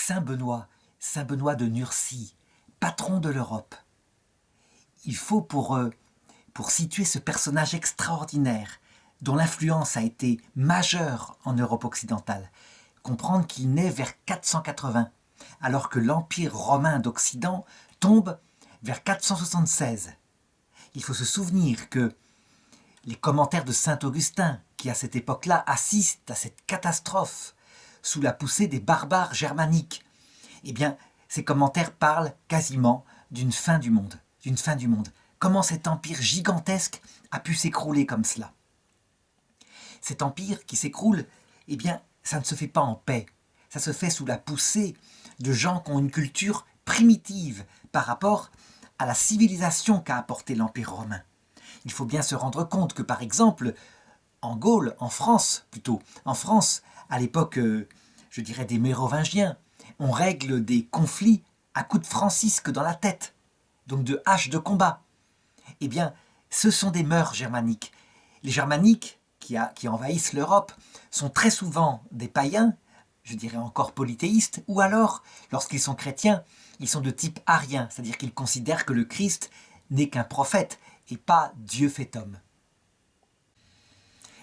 Saint Benoît de Nursie, patron de l'Europe. Il faut pour situer ce personnage extraordinaire, dont l'influence a été majeure en Europe occidentale, comprendre qu'il naît vers 480, alors que l'Empire romain d'Occident tombe vers 476. Il faut se souvenir que les commentaires de saint Augustin, qui à cette époque-là assistent à cette catastrophe sous la poussée des barbares germaniques, eh bien, ces commentaires parlent quasiment d'une fin du monde. Comment cet empire gigantesque a pu s'écrouler comme cela? Cet empire qui s'écroule, eh bien, ça ne se fait pas en paix. Ça se fait sous la poussée de gens qui ont une culture primitive par rapport à la civilisation qu'a apporté l'Empire romain. Il faut bien se rendre compte que, par exemple, en Gaule, en France, à l'époque, je dirais, des Mérovingiens, on règle des conflits à coups de francisque dans la tête, donc de haches de combat. Eh bien, ce sont des mœurs germaniques. Les germaniques qui envahissent l'Europe sont très souvent des païens, je dirais encore polythéistes, ou alors, lorsqu'ils sont chrétiens, ils sont de type arien, c'est-à-dire qu'ils considèrent que le Christ n'est qu'un prophète et pas Dieu fait homme.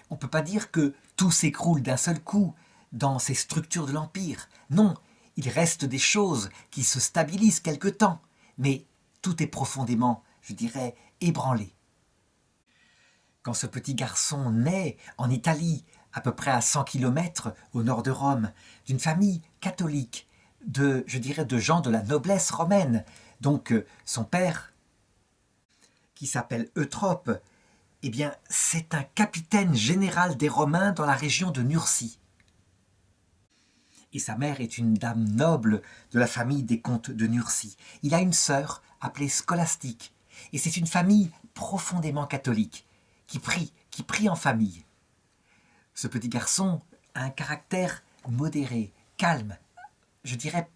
On ne peut pas dire que tout s'écroule d'un seul coup dans ces structures de l'Empire. Non, il reste des choses qui se stabilisent quelque temps, mais tout est profondément, je dirais, ébranlé. Quand ce petit garçon naît en Italie, à peu près à 100 km au nord de Rome, d'une famille catholique, de gens de la noblesse romaine, donc son père, qui s'appelle Eutrope, eh bien, c'est un capitaine général des Romains dans la région de Nursie. Et sa mère est une dame noble de la famille des comtes de Nursie. Il a une sœur appelée Scolastique. Et c'est une famille profondément catholique, qui prie en famille. Ce petit garçon a un caractère modéré, calme, je dirais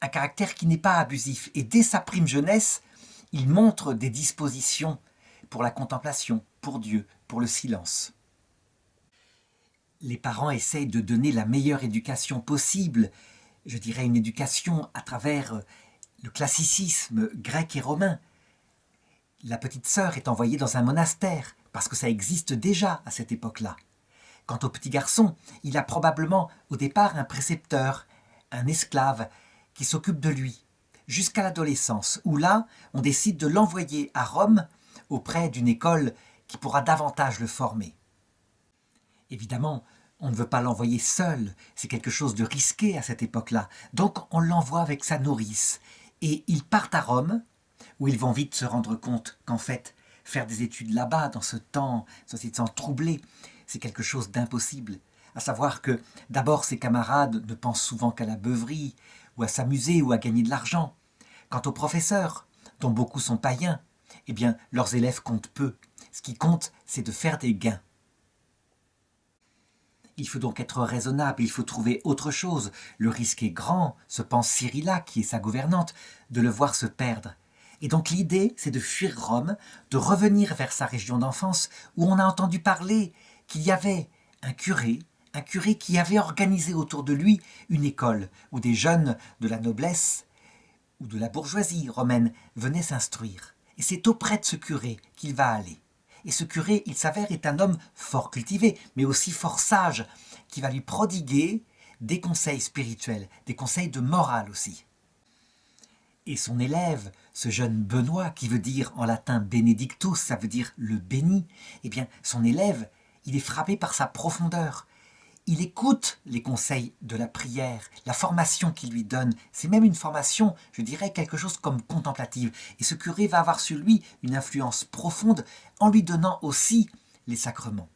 un caractère qui n'est pas abusif. Et dès sa prime jeunesse, il montre des dispositions pour la contemplation, pour Dieu, pour le silence. Les parents essayent de donner la meilleure éducation possible, je dirais une éducation à travers le classicisme grec et romain. La petite sœur est envoyée dans un monastère, parce que ça existe déjà à cette époque-là. Quant au petit garçon, il a probablement au départ un précepteur, un esclave, qui s'occupe de lui, jusqu'à l'adolescence, où là, on décide de l'envoyer à Rome, auprès d'une école qui pourra davantage le former. Évidemment, on ne veut pas l'envoyer seul, c'est quelque chose de risqué à cette époque-là, donc on l'envoie avec sa nourrice, et ils partent à Rome, où ils vont vite se rendre compte qu'en fait, faire des études là-bas, dans ce temps troublé, c'est quelque chose d'impossible. À savoir que, d'abord, ses camarades ne pensent souvent qu'à la beuverie, ou à s'amuser, ou à gagner de l'argent. Quant aux professeurs, dont beaucoup sont païens, eh bien, leurs élèves comptent peu. Ce qui compte, c'est de faire des gains. Il faut donc être raisonnable, il faut trouver autre chose. Le risque est grand, se pense Cyrilla, qui est sa gouvernante, de le voir se perdre. Et donc l'idée, c'est de fuir Rome, de revenir vers sa région d'enfance, où on a entendu parler qu'il y avait un curé qui avait organisé autour de lui une école, où des jeunes de la noblesse ou de la bourgeoisie romaine venaient s'instruire. Et c'est auprès de ce curé qu'il va aller. Et ce curé, il s'avère, est un homme fort cultivé, mais aussi fort sage, qui va lui prodiguer des conseils spirituels, des conseils de morale aussi. Et son élève, ce jeune Benoît, qui veut dire en latin benedictus, ça veut dire le béni, eh bien, son élève, il est frappé par sa profondeur. Il écoute les conseils de la prière, la formation qu'il lui donne. C'est même une formation, je dirais, quelque chose comme contemplative. Et ce curé va avoir sur lui une influence profonde en lui donnant aussi les sacrements.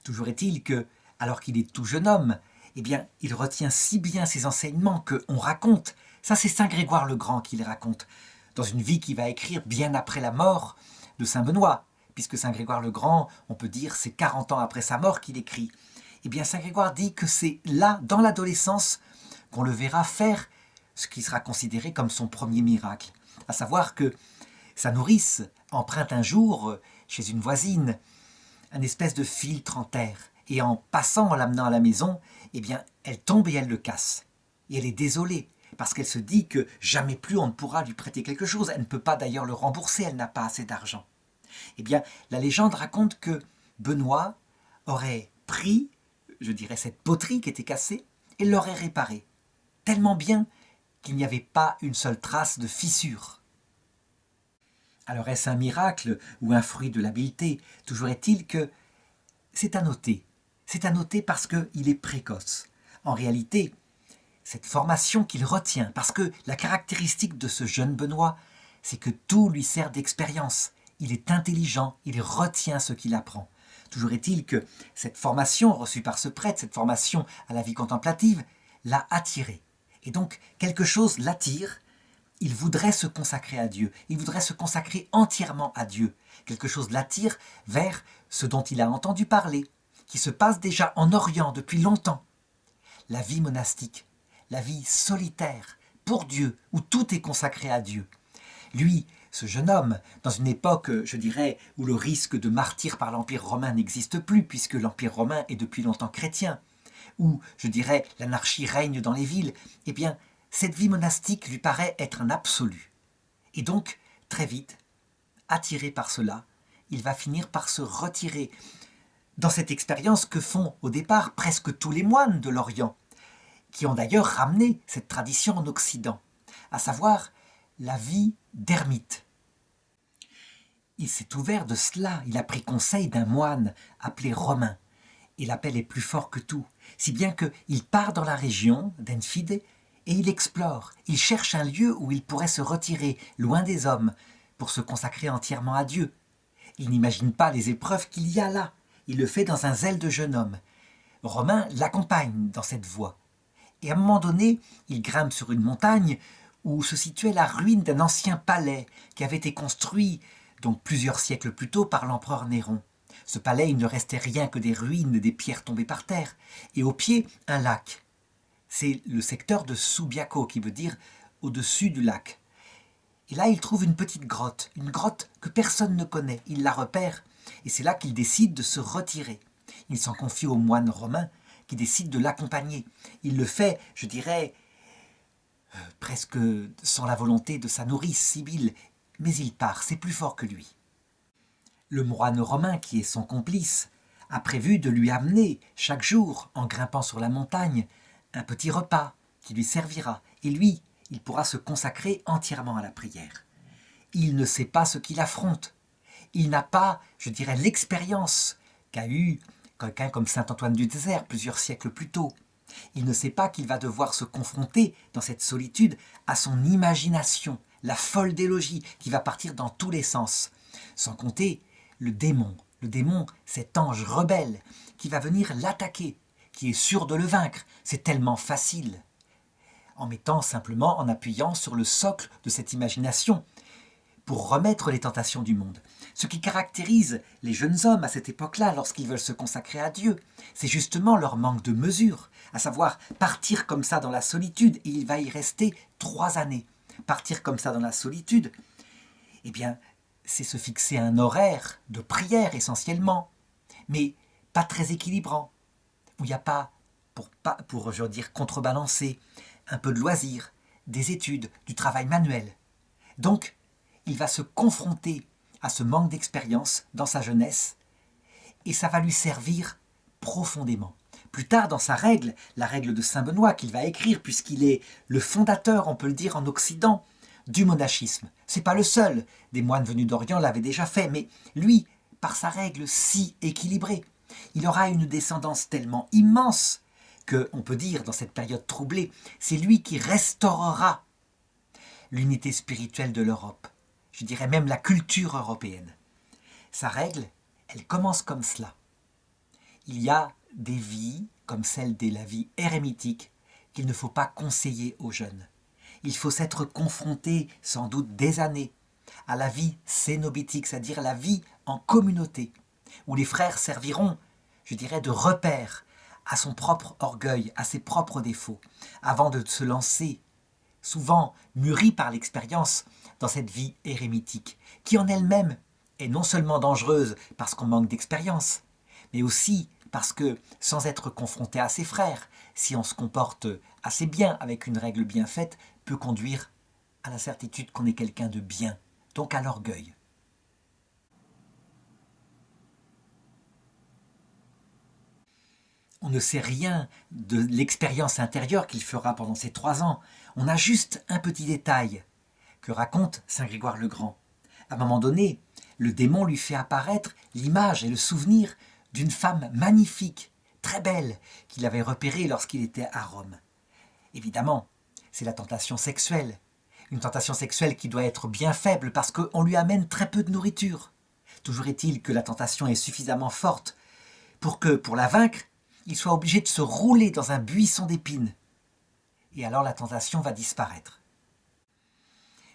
Toujours est-il que, alors qu'il est tout jeune homme, eh bien, il retient si bien ses enseignements qu'on raconte. Ça, c'est saint Grégoire le Grand qui les raconte, dans une vie qu'il va écrire bien après la mort de saint Benoît. Puisque saint Grégoire le Grand, on peut dire, c'est 40 ans après sa mort qu'il écrit. Eh bien, saint Grégoire dit que c'est là, dans l'adolescence, qu'on le verra faire ce qui sera considéré comme son premier miracle. À savoir que sa nourrice emprunte un jour, chez une voisine, un espèce de filtre en terre. Et en passant, en l'amenant à la maison, eh bien, elle tombe et elle le casse. Et elle est désolée, parce qu'elle se dit que jamais plus on ne pourra lui prêter quelque chose. Elle ne peut pas d'ailleurs le rembourser, elle n'a pas assez d'argent. Eh bien, la légende raconte que Benoît aurait pris, je dirais, cette poterie qui était cassée et l'aurait réparée, tellement bien qu'il n'y avait pas une seule trace de fissure. Alors est-ce un miracle ou un fruit de l'habileté? Toujours est-il que c'est à noter. C'est à noter parce qu'il est précoce. En réalité, cette formation qu'il retient, parce que la caractéristique de ce jeune Benoît, c'est que tout lui sert d'expérience. Il est intelligent, il retient ce qu'il apprend. Toujours est-il que cette formation reçue par ce prêtre, cette formation à la vie contemplative, l'a attiré. Et donc, quelque chose l'attire, il voudrait se consacrer à Dieu, il voudrait se consacrer entièrement à Dieu. Quelque chose l'attire vers ce dont il a entendu parler, qui se passe déjà en Orient depuis longtemps. La vie monastique, la vie solitaire, pour Dieu, où tout est consacré à Dieu. Lui, ce jeune homme, dans une époque, je dirais, où le risque de martyr par l'Empire romain n'existe plus, puisque l'Empire romain est depuis longtemps chrétien, où, je dirais, l'anarchie règne dans les villes, eh bien, cette vie monastique lui paraît être un absolu. Et donc, très vite, attiré par cela, il va finir par se retirer dans cette expérience que font au départ presque tous les moines de l'Orient, qui ont d'ailleurs ramené cette tradition en Occident, à savoir la vie d'ermite. Il s'est ouvert de cela, il a pris conseil d'un moine appelé Romain, et l'appel est plus fort que tout, si bien qu'il part dans la région d'Enfide et il explore, il cherche un lieu où il pourrait se retirer, loin des hommes, pour se consacrer entièrement à Dieu. Il n'imagine pas les épreuves qu'il y a là, il le fait dans un zèle de jeune homme. Romain l'accompagne dans cette voie. Et à un moment donné, il grimpe sur une montagne où se situait la ruine d'un ancien palais qui avait été construit donc plusieurs siècles plus tôt par l'empereur Néron. Ce palais, il ne restait rien que des ruines, des pierres tombées par terre. Et au pied, un lac. C'est le secteur de Subiaco, qui veut dire au-dessus du lac. Et là, il trouve une petite grotte, une grotte que personne ne connaît. Il la repère, et c'est là qu'il décide de se retirer. Il s'en confie au moine romain, qui décide de l'accompagner. Il le fait, je dirais, presque sans la volonté de sa nourrice, Sibylle, mais il part, c'est plus fort que lui. Le moine romain, qui est son complice, a prévu de lui amener, chaque jour, en grimpant sur la montagne, un petit repas qui lui servira, et lui, il pourra se consacrer entièrement à la prière. Il ne sait pas ce qu'il affronte. Il n'a pas, je dirais, l'expérience qu'a eu quelqu'un comme saint Antoine du Désert plusieurs siècles plus tôt. Il ne sait pas qu'il va devoir se confronter, dans cette solitude, à son imagination, la folle délogie qui va partir dans tous les sens. Sans compter le démon, cet ange rebelle qui va venir l'attaquer, qui est sûr de le vaincre. C'est tellement facile. En appuyant sur le socle de cette imagination, pour remettre les tentations du monde. Ce qui caractérise les jeunes hommes à cette époque-là, lorsqu'ils veulent se consacrer à Dieu, c'est justement leur manque de mesure, à savoir partir comme ça dans la solitude, et il va y rester 3 années. Partir comme ça dans la solitude, eh bien, c'est se fixer un horaire de prière essentiellement, mais pas très équilibrant, où il n'y a pas, pour je veux dire, contrebalancer, un peu de loisirs, des études, du travail manuel. Donc, il va se confronter à ce manque d'expérience dans sa jeunesse et ça va lui servir profondément. Plus tard, dans sa règle, la règle de Saint Benoît qu'il va écrire, puisqu'il est le fondateur, on peut le dire en Occident, du monachisme. C'est pas le seul, des moines venus d'Orient l'avaient déjà fait, mais lui, par sa règle si équilibrée, il aura une descendance tellement immense que, on peut dire, dans cette période troublée, c'est lui qui restaurera l'unité spirituelle de l'Europe. Je dirais même la culture européenne. Sa règle, elle commence comme cela. Il y a des vies, comme celle de la vie érémitique, qu'il ne faut pas conseiller aux jeunes. Il faut s'être confronté, sans doute des années, à la vie cénobitique, c'est-à-dire la vie en communauté, où les frères serviront, je dirais, de repère à son propre orgueil, à ses propres défauts, avant de se lancer, souvent mûri par l'expérience, dans cette vie érémitique, qui en elle-même est non seulement dangereuse parce qu'on manque d'expérience, mais aussi parce que sans être confronté à ses frères, si on se comporte assez bien avec une règle bien faite, peut conduire à la certitude qu'on est quelqu'un de bien, donc à l'orgueil. On ne sait rien de l'expérience intérieure qu'il fera pendant ces 3 ans. On a juste un petit détail que raconte saint Grégoire le Grand. À un moment donné, le démon lui fait apparaître l'image et le souvenir d'une femme magnifique, très belle, qu'il avait repérée lorsqu'il était à Rome. Évidemment, c'est la tentation sexuelle. Une tentation sexuelle qui doit être bien faible parce qu'on lui amène très peu de nourriture. Toujours est-il que la tentation est suffisamment forte pour que, pour la vaincre, il soit obligé de se rouler dans un buisson d'épines. Et alors la tentation va disparaître.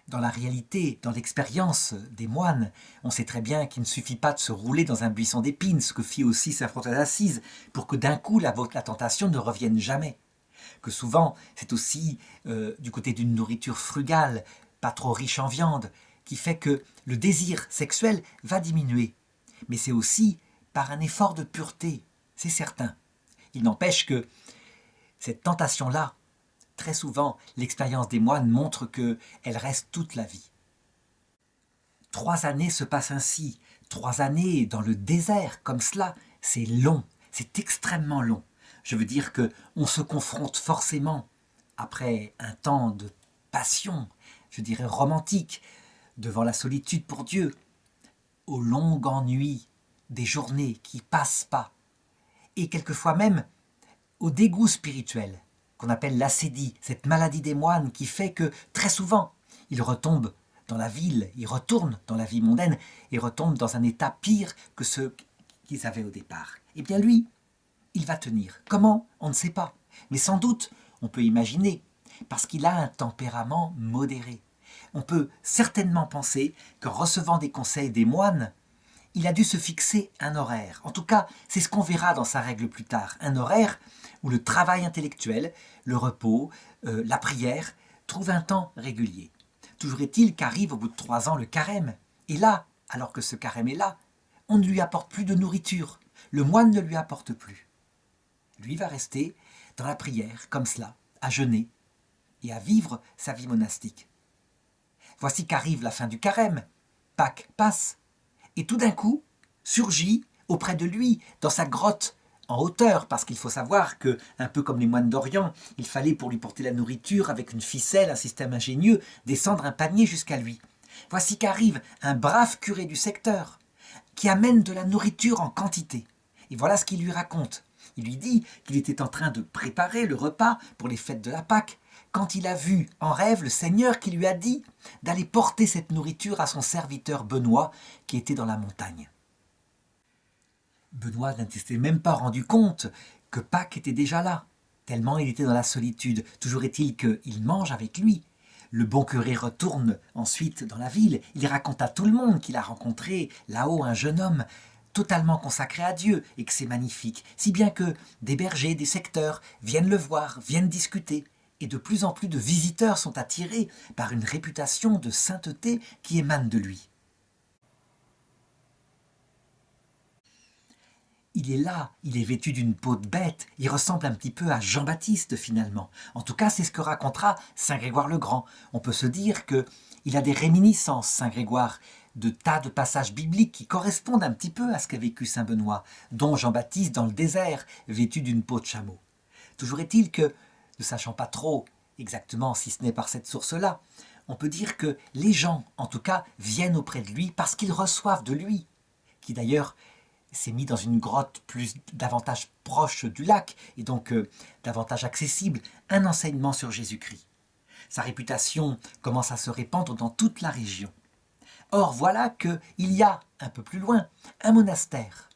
Dans la réalité, dans l'expérience des moines, on sait très bien qu'il ne suffit pas de se rouler dans un buisson d'épines, ce que fit aussi saint François d'Assise, pour que d'un coup la tentation ne revienne jamais. Que souvent, c'est aussi du côté d'une nourriture frugale, pas trop riche en viande, qui fait que le désir sexuel va diminuer. Mais c'est aussi par un effort de pureté, c'est certain. Il n'empêche que cette tentation-là, très souvent, l'expérience des moines montre qu'elle reste toute la vie. 3 années se passent ainsi. 3 années dans le désert, comme cela, c'est long, c'est extrêmement long. Je veux dire qu'on se confronte forcément, après un temps de passion, je dirais romantique, devant la solitude pour Dieu, au long ennui des journées qui passent pas, et quelquefois même au dégoût spirituel, qu'on appelle l'acédie, cette maladie des moines qui fait que très souvent, ils retombent dans la ville, ils retournent dans la vie mondaine et retombent dans un état pire que ceux qu'ils avaient au départ. Eh bien lui, il va tenir. Comment? On ne sait pas. Mais sans doute, on peut imaginer, parce qu'il a un tempérament modéré. On peut certainement penser qu'en recevant des conseils des moines, il a dû se fixer un horaire. En tout cas, c'est ce qu'on verra dans sa règle plus tard. Un horaire où le travail intellectuel, le repos, la prière trouvent un temps régulier. Toujours est-il qu'arrive au bout de 3 ans le carême. Et là, alors que ce carême est là, on ne lui apporte plus de nourriture. Le moine ne lui apporte plus. Lui va rester dans la prière, comme cela, à jeûner et à vivre sa vie monastique. Voici qu'arrive la fin du carême. Pâques passe. Et tout d'un coup, surgit auprès de lui, dans sa grotte, en hauteur, parce qu'il faut savoir que, un peu comme les moines d'Orient, il fallait pour lui porter la nourriture, avec une ficelle, un système ingénieux, descendre un panier jusqu'à lui. Voici qu'arrive un brave curé du secteur, qui amène de la nourriture en quantité. Et voilà ce qu'il lui raconte. Il lui dit qu'il était en train de préparer le repas pour les fêtes de la Pâque, quand il a vu en rêve le Seigneur qui lui a dit d'aller porter cette nourriture à son serviteur Benoît qui était dans la montagne. Benoît ne s'était même pas rendu compte que Pâques était déjà là, tellement il était dans la solitude. Toujours est-il qu'il mange avec lui. Le bon curé retourne ensuite dans la ville. Il raconte à tout le monde qu'il a rencontré là-haut un jeune homme totalement consacré à Dieu et que c'est magnifique, si bien que des bergers, des secteurs viennent le voir, viennent discuter. Et de plus en plus de visiteurs sont attirés par une réputation de sainteté qui émane de lui. Il est là, il est vêtu d'une peau de bête, il ressemble un petit peu à Jean-Baptiste finalement. En tout cas, c'est ce que racontera saint Grégoire le Grand. On peut se dire qu'il a des réminiscences, saint Grégoire, de tas de passages bibliques qui correspondent un petit peu à ce qu'a vécu saint Benoît, dont Jean-Baptiste dans le désert, vêtu d'une peau de chameau. Toujours est-il que, ne sachant pas trop exactement si ce n'est par cette source-là, on peut dire que les gens, en tout cas, viennent auprès de lui parce qu'ils reçoivent de lui, qui d'ailleurs s'est mis dans une grotte davantage proche du lac et donc davantage accessible, un enseignement sur Jésus-Christ. Sa réputation commence à se répandre dans toute la région. Or, voilà qu'il y a, un peu plus loin, un monastère.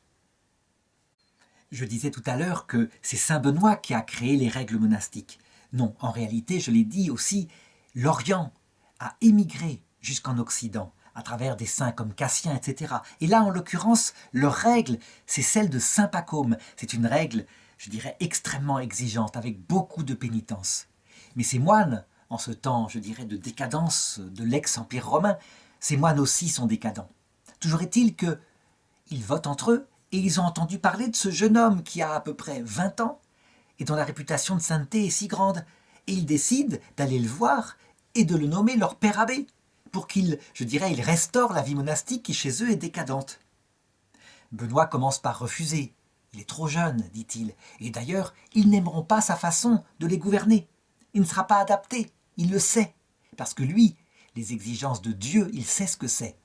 Je disais tout à l'heure que c'est saint Benoît qui a créé les règles monastiques. Non, en réalité, je l'ai dit aussi, l'Orient a émigré jusqu'en Occident, à travers des saints comme Cassien, etc. Et là, en l'occurrence, leur règle, c'est celle de saint Pacôme. C'est une règle, je dirais, extrêmement exigeante, avec beaucoup de pénitence. Mais ces moines, en ce temps, je dirais, de décadence de l'ex-empire romain, ces moines aussi sont décadents. Toujours est-il qu'ils votent entre eux et ils ont entendu parler de ce jeune homme qui a à peu près 20 ans et dont la réputation de sainteté est si grande. Et ils décident d'aller le voir et de le nommer leur père abbé pour qu'il, il restaure la vie monastique qui chez eux est décadente. Benoît commence par refuser. Il est trop jeune, dit-il, et d'ailleurs, ils n'aimeront pas sa façon de les gouverner. Il ne sera pas adapté, il le sait, parce que lui, les exigences de Dieu, il sait ce que c'est.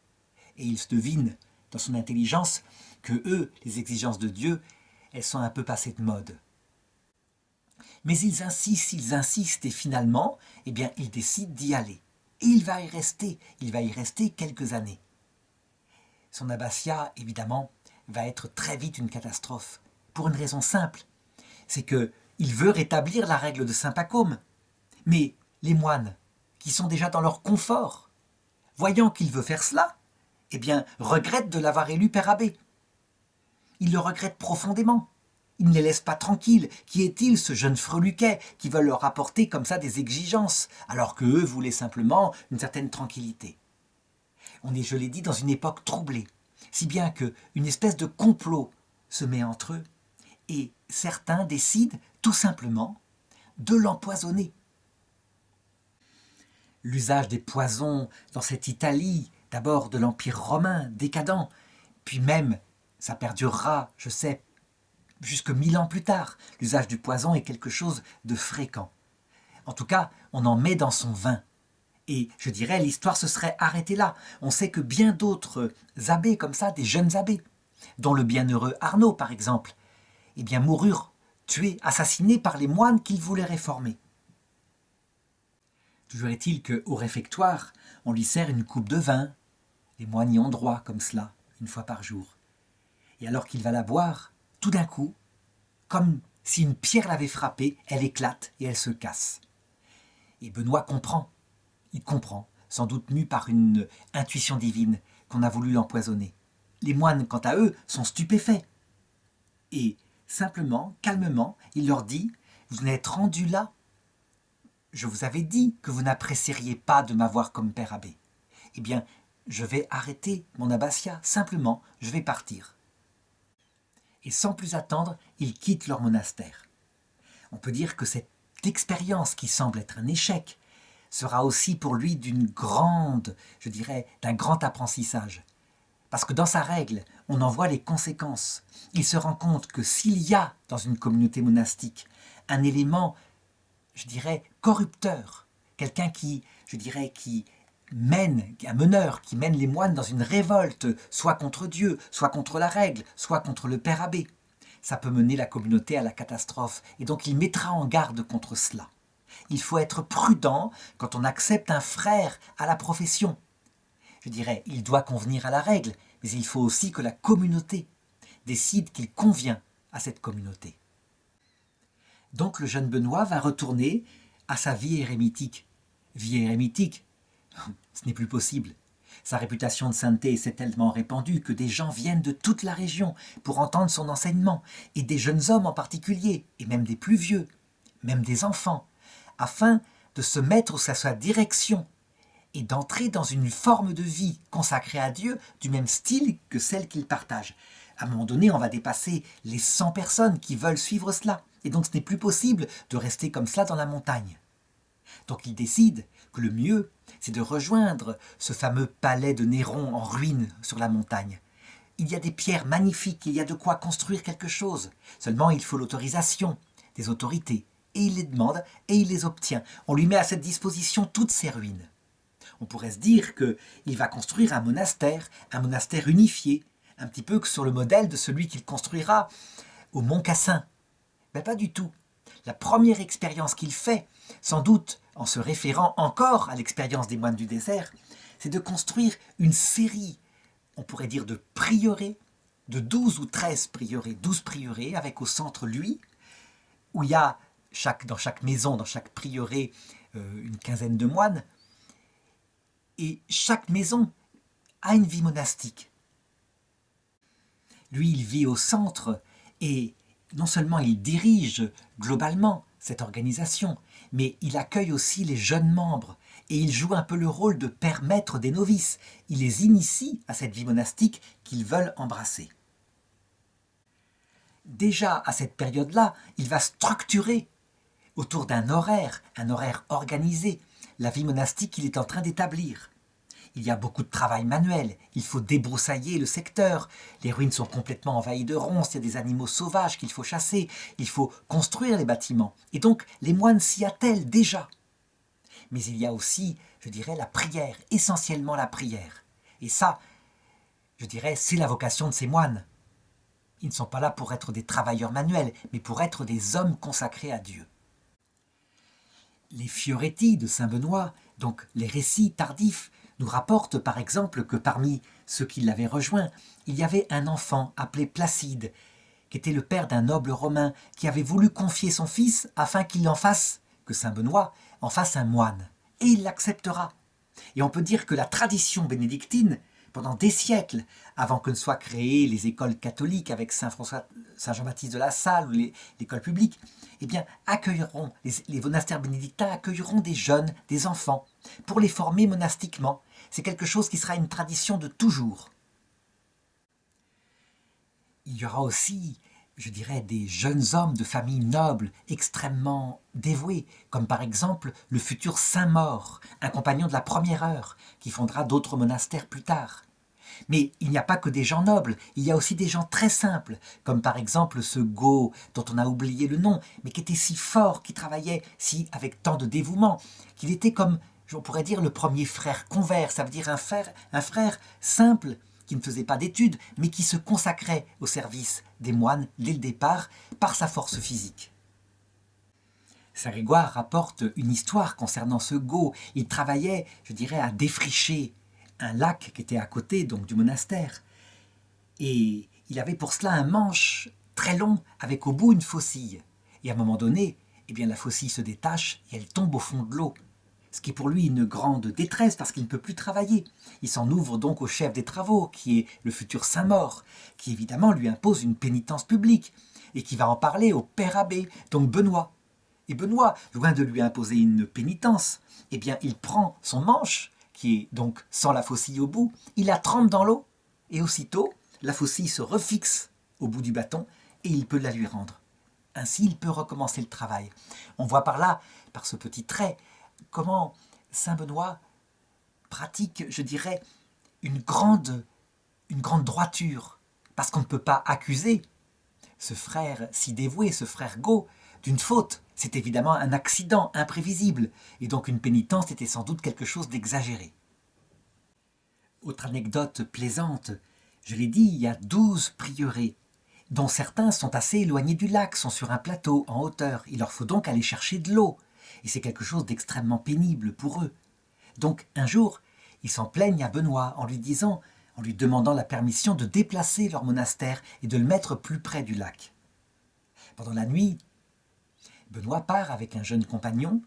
Et il se devine, dans son intelligence, que eux, les exigences de Dieu, elles sont un peu passées de mode. Mais ils insistent, et finalement, eh bien, ils décident d'y aller. Et il va y rester quelques années. Son abbatiat, évidemment, va être très vite une catastrophe, pour une raison simple, c'est qu'il veut rétablir la règle de saint Pacôme. Mais les moines, qui sont déjà dans leur confort, voyant qu'il veut faire cela, eh bien, regrettent de l'avoir élu père abbé. Ils le regrettent profondément. Ils ne les laissent pas tranquilles. Qui est-il, ce jeune freluquet, qui veut leur apporter comme ça des exigences, alors qu'eux voulaient simplement une certaine tranquillité. On est, je l'ai dit, dans une époque troublée, si bien qu'une espèce de complot se met entre eux, et certains décident tout simplement de l'empoisonner. L'usage des poisons dans cette Italie, d'abord de l'Empire romain décadent, puis même, ça perdurera, je sais, jusque 1000 ans plus tard. L'usage du poison est quelque chose de fréquent. En tout cas, on en met dans son vin. Et je dirais, l'histoire se serait arrêtée là. On sait que bien d'autres abbés comme ça, des jeunes abbés, dont le bienheureux Arnaud par exemple, eh bien moururent, tués, assassinés par les moines qu'ils voulaient réformer. Toujours est-il qu'au réfectoire, on lui sert une coupe de vin. Les moines y ont droit comme cela, une fois par jour. Et alors qu'il va la boire, tout d'un coup, comme si une pierre l'avait frappée, elle éclate et elle se casse. Et Benoît comprend. Il comprend, sans doute mu par une intuition divine, qu'on a voulu l'empoisonner. Les moines, quant à eux, sont stupéfaits. Et simplement, calmement, il leur dit « Vous en êtes rendus là. Je vous avais dit que vous n'apprécieriez pas de m'avoir comme père abbé. Eh bien, je vais arrêter mon abbatiat, simplement, je vais partir. » Et sans plus attendre, ils quittent leur monastère. On peut dire que cette expérience qui semble être un échec sera aussi pour lui d'un grand apprentissage. Parce que dans sa règle, on en voit les conséquences. Il se rend compte que s'il y a dans une communauté monastique un élément, corrupteur, quelqu'un qui mène, un meneur qui mène les moines dans une révolte, soit contre Dieu, soit contre la règle, soit contre le père abbé, ça peut mener la communauté à la catastrophe. Et donc il mettra en garde contre cela. Il faut être prudent quand on accepte un frère à la profession. Il doit convenir à la règle, mais il faut aussi que la communauté décide qu'il convient à cette communauté. Donc le jeune Benoît va retourner à sa vie érémitique. Vie érémitique, ce n'est plus possible. Sa réputation de sainteté s'est tellement répandue que des gens viennent de toute la région pour entendre son enseignement, et des jeunes hommes en particulier, et même des plus vieux, même des enfants, afin de se mettre sous sa direction et d'entrer dans une forme de vie consacrée à Dieu du même style que celle qu'il partage. À un moment donné, on va dépasser les 100 personnes qui veulent suivre cela. Et donc ce n'est plus possible de rester comme cela dans la montagne. Donc il décide que le mieux, c'est de rejoindre ce fameux palais de Néron en ruine sur la montagne. Il y a des pierres magnifiques, il y a de quoi construire quelque chose. Seulement il faut l'autorisation des autorités. Et il les demande et il les obtient. On lui met à cette disposition toutes ces ruines. On pourrait se dire qu'il va construire un monastère unifié, un petit peu sur le modèle de celui qu'il construira au Mont Cassin. Mais pas du tout. La première expérience qu'il fait, sans doute en se référant encore à l'expérience des moines du désert, c'est de construire une série, on pourrait dire de prieurés, de 12 ou 13 prieurés, 12 prieurés, avec au centre lui, où il y a dans chaque maison, dans chaque prieuré, une quinzaine de moines, et chaque maison a une vie monastique. Lui, il vit au centre, et non seulement il dirige globalement cette organisation, mais il accueille aussi les jeunes membres, et il joue un peu le rôle de père maître des novices. Il les initie à cette vie monastique qu'ils veulent embrasser. déjà à cette période-là, il va structurer autour d'un horaire, un horaire organisé, la vie monastique qu'il est en train d'établir. Il y a beaucoup de travail manuel, il faut débroussailler le secteur, les ruines sont complètement envahies de ronces, il y a des animaux sauvages qu'il faut chasser, il faut construire les bâtiments. Et donc les moines s'y attellent déjà. Mais il y a aussi, je dirais, la prière, essentiellement la prière. Et ça, je dirais, c'est la vocation de ces moines. Ils ne sont pas là pour être des travailleurs manuels, mais pour être des hommes consacrés à Dieu. Les Fioretti de saint Benoît, donc les récits tardifs, nous rapportent par exemple que parmi ceux qui l'avaient rejoint, il y avait un enfant appelé Placide, qui était le père d'un noble romain, qui avait voulu confier son fils afin qu'il en fasse, que saint Benoît en fasse un moine. Et il l'acceptera. Et on peut dire que la tradition bénédictine, pendant des siècles, avant que ne soient créées les écoles catholiques avec saint Jean-Baptiste de la Salle ou l'école publique, eh bien, accueilleront, les monastères bénédictins accueilleront des jeunes, des enfants, pour les former monastiquement. C'est quelque chose qui sera une tradition de toujours. Il y aura aussi, je dirais, des jeunes hommes de famille noble, extrêmement dévoués, comme par exemple le futur Saint-Maur, un compagnon de la première heure, qui fondera d'autres monastères plus tard. Mais il n'y a pas que des gens nobles, il y a aussi des gens très simples, comme par exemple ce Go, dont on a oublié le nom, mais qui était si fort, qui travaillait si avec tant de dévouement, qu'il était comme, on pourrait dire, le premier frère convers, ça veut dire un frère simple, qui ne faisait pas d'études, mais qui se consacrait au service des moines dès le départ, par sa force physique. Saint Grégoire rapporte une histoire concernant ce Go. Il travaillait, je dirais, à défricher un lac qui était à côté donc du monastère. Et il avait pour cela un manche très long avec au bout une faucille. Et à un moment donné, eh bien, la faucille se détache et elle tombe au fond de l'eau. Ce qui est pour lui une grande détresse parce qu'il ne peut plus travailler. Il s'en ouvre donc au chef des travaux, qui est le futur Saint-Maur, qui évidemment lui impose une pénitence publique et qui va en parler au père abbé, donc Benoît. Et Benoît, loin de lui imposer une pénitence, eh bien, il prend son manche, qui est donc sans la faucille au bout, il la trempe dans l'eau, et aussitôt, la faucille se refixe au bout du bâton, et il peut la lui rendre. Ainsi, il peut recommencer le travail. On voit par là, par ce petit trait, comment saint Benoît pratique, je dirais, une grande droiture, parce qu'on ne peut pas accuser ce frère si dévoué, ce frère Go, d'une faute. C'est évidemment un accident imprévisible, et donc une pénitence était sans doute quelque chose d'exagéré. Autre anecdote plaisante, je l'ai dit, il y a 12 prieurés, dont certains sont assez éloignés du lac, sont sur un plateau, en hauteur. Il leur faut donc aller chercher de l'eau, et c'est quelque chose d'extrêmement pénible pour eux. Donc un jour, ils s'en plaignent à Benoît en lui disant, en lui demandant la permission de déplacer leur monastère et de le mettre plus près du lac. Pendant la nuit, Benoît part avec un jeune compagnon,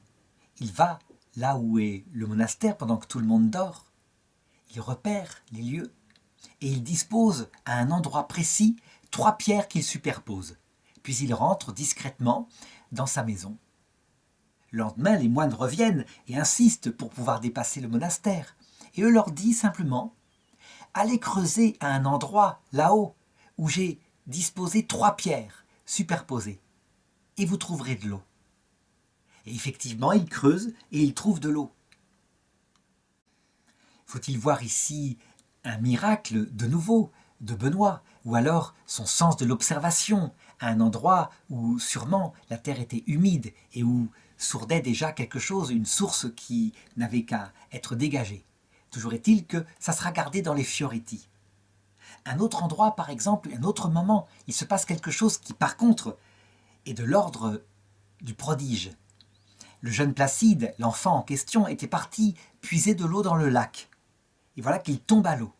il va là où est le monastère pendant que tout le monde dort, il repère les lieux et il dispose à un endroit précis 3 pierres qu'il superpose. Puis il rentre discrètement dans sa maison. Le lendemain, les moines reviennent et insistent pour pouvoir dépasser le monastère. Et eux leur disent simplement « Allez creuser à un endroit là-haut où j'ai disposé 3 pierres superposées. Et vous trouverez de l'eau. » Et effectivement, il creuse et il trouve de l'eau. Faut-il voir ici un miracle de nouveau de Benoît, ou alors son sens de l'observation, à un endroit où sûrement la terre était humide et où sourdait déjà quelque chose, une source qui n'avait qu'à être dégagée. Toujours est-il que ça sera gardé dans les Fioretti. Un autre endroit, par exemple, un autre moment, il se passe quelque chose qui, par contre, est de l'ordre du prodige. Le jeune Placide, l'enfant en question, était parti puiser de l'eau dans le lac. Et voilà qu'il tombe à l'eau,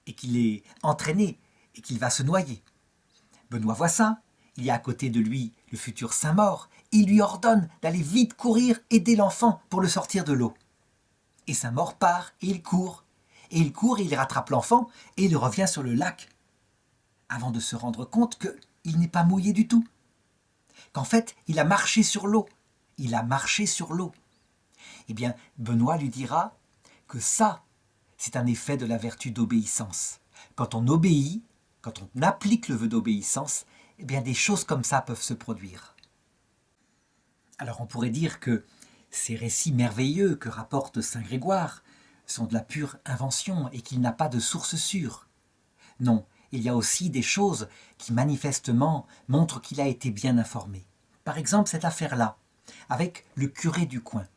et qu'il est entraîné, et qu'il va se noyer. Benoît voit ça, il y a à côté de lui le futur Saint-Maur, et il lui ordonne d'aller vite courir aider l'enfant pour le sortir de l'eau. Et Saint-Maur part, et il rattrape l'enfant, et il revient sur le lac, avant de se rendre compte qu'il n'est pas mouillé du tout, qu'en fait, il a marché sur l'eau. Il a marché sur l'eau. Eh bien, Benoît lui dira que ça, c'est un effet de la vertu d'obéissance. Quand on obéit, quand on applique le vœu d'obéissance, eh bien des choses comme ça peuvent se produire. Alors on pourrait dire que ces récits merveilleux que rapporte saint Grégoire sont de la pure invention et qu'il n'a pas de source sûre. Non, il y a aussi des choses qui manifestement montrent qu'il a été bien informé. Par exemple cette affaire-là, avec le curé du coin.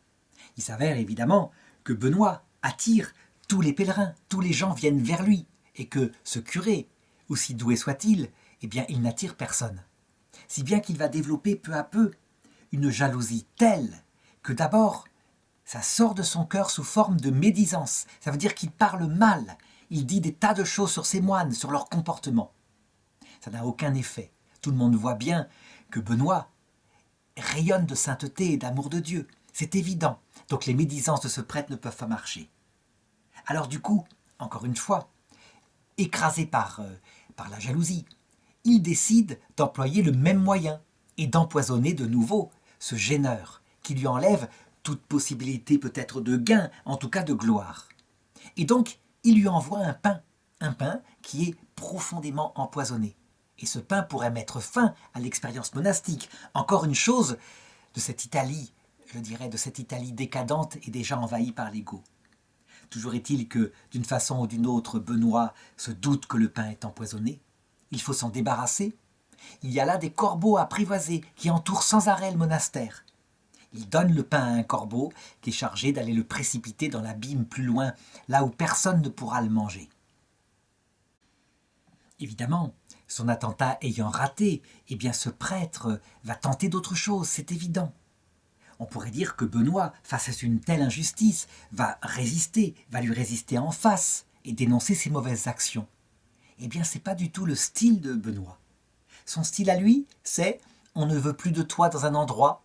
Il s'avère évidemment que Benoît attire tous les pèlerins, tous les gens viennent vers lui, et que ce curé, aussi doué soit-il, eh bien il n'attire personne. Si bien qu'il va développer peu à peu une jalousie telle que d'abord, ça sort de son cœur sous forme de médisance. Ça veut dire qu'il parle mal, il dit des tas de choses sur ses moines, sur leur comportement. Ça n'a aucun effet. Tout le monde voit bien que Benoît rayonne de sainteté et d'amour de Dieu. C'est évident. Donc les médisances de ce prêtre ne peuvent pas marcher. Alors du coup, encore une fois, écrasé par la jalousie, il décide d'employer le même moyen et d'empoisonner de nouveau ce gêneur qui lui enlève toute possibilité peut-être de gain, en tout cas de gloire. Et donc, il lui envoie un pain qui est profondément empoisonné. Et ce pain pourrait mettre fin à l'expérience monastique. Encore une chose de cette Italie, je dirais, de cette Italie décadente et déjà envahie par l'ego. Toujours est-il que, d'une façon ou d'une autre, Benoît se doute que le pain est empoisonné. Il faut s'en débarrasser. Il y a là des corbeaux apprivoisés qui entourent sans arrêt le monastère. Il donne le pain à un corbeau qui est chargé d'aller le précipiter dans l'abîme plus loin, là où personne ne pourra le manger. Évidemment, son attentat ayant raté, eh bien ce prêtre va tenter d'autre chose, c'est évident. On pourrait dire que Benoît, face à une telle injustice, va lui résister en face et dénoncer ses mauvaises actions. Eh bien, ce n'est pas du tout le style de Benoît. Son style à lui, c'est « on ne veut plus de toi dans un endroit ».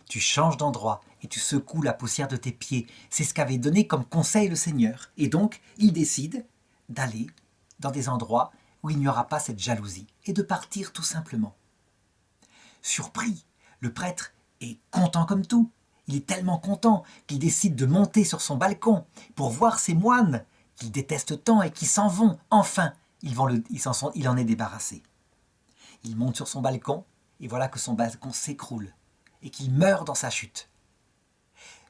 Tu changes d'endroit et tu secoues la poussière de tes pieds. C'est ce qu'avait donné comme conseil le Seigneur. Et donc, il décide d'aller dans des endroits où il n'y aura pas cette jalousie et de partir tout simplement. Surpris, le prêtre est content comme tout. Il est tellement content qu'il décide de monter sur son balcon pour voir ses moines qu'il déteste tant et qui s'en vont. Enfin, il en est débarrassé. Il monte sur son balcon et voilà que son balcon s'écroule et qu'il meurt dans sa chute.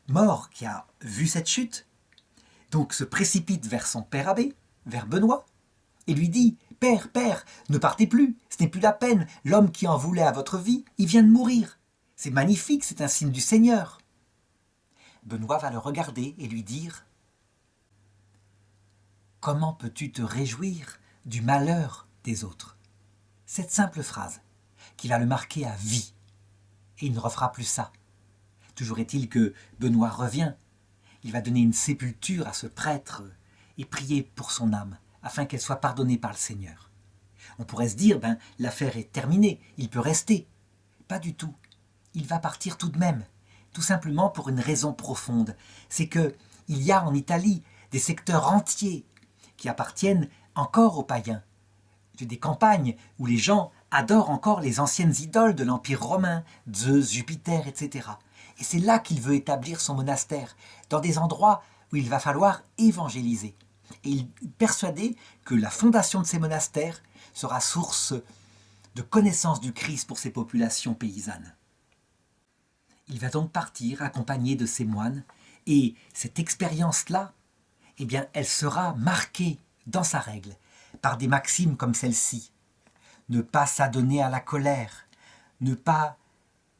Mort qui a vu cette chute, donc se précipite vers son père abbé, vers Benoît, et lui dit « Père, ne partez plus, ce n'est plus la peine, l'homme qui en voulait à votre vie, il vient de mourir. C'est magnifique, c'est un signe du Seigneur. » Benoît va le regarder et lui dire « Comment peux-tu te réjouir du malheur des autres ?» Cette simple phrase qui va le marquer à vie. Et il ne refera plus ça. Toujours est-il que Benoît revient. Il va donner une sépulture à ce prêtre et prier pour son âme, afin qu'elle soit pardonnée par le Seigneur. On pourrait se dire, l'affaire est terminée, il peut rester. Pas du tout. Il va partir tout de même, tout simplement pour une raison profonde. C'est qu'il y a en Italie des secteurs entiers qui appartiennent encore aux païens. Des campagnes où les gens adore encore les anciennes idoles de l'Empire romain, Zeus, Jupiter, etc. Et c'est là qu'il veut établir son monastère, dans des endroits où il va falloir évangéliser. Et il est persuadé que la fondation de ces monastères sera source de connaissance du Christ pour ces populations paysannes. Il va donc partir accompagné de ses moines, et cette expérience-là, eh bien, elle sera marquée dans sa règle, par des maximes comme celle-ci. Ne pas s'adonner à la colère, ne pas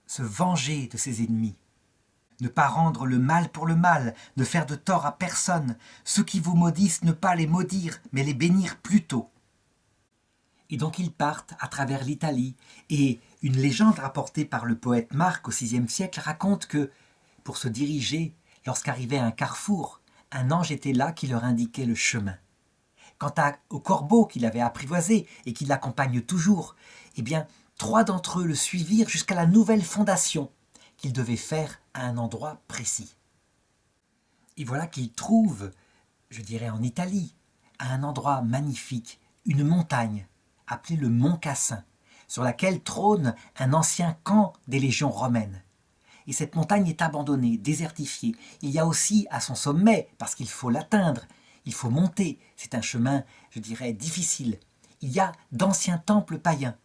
se venger de ses ennemis, ne pas rendre le mal pour le mal, ne faire de tort à personne, ceux qui vous maudissent ne pas les maudire, mais les bénir plutôt. Et donc ils partent à travers l'Italie, et une légende rapportée par le poète Marc au VIe siècle raconte que, pour se diriger, lorsqu'arrivait à un carrefour, un ange était là qui leur indiquait le chemin. Quant au corbeau qu'il avait apprivoisé et qui l'accompagne toujours, eh bien, 3 d'entre eux le suivirent jusqu'à la nouvelle fondation qu'il devait faire à un endroit précis. Et voilà qu'il trouve, je dirais en Italie, à un endroit magnifique, une montagne, appelée le Mont Cassin, sur laquelle trône un ancien camp des légions romaines. Et cette montagne est abandonnée, désertifiée. Il y a aussi à son sommet, parce qu'il faut l'atteindre, il faut monter, c'est un chemin, je dirais, difficile. Il y a d'anciens temples païens.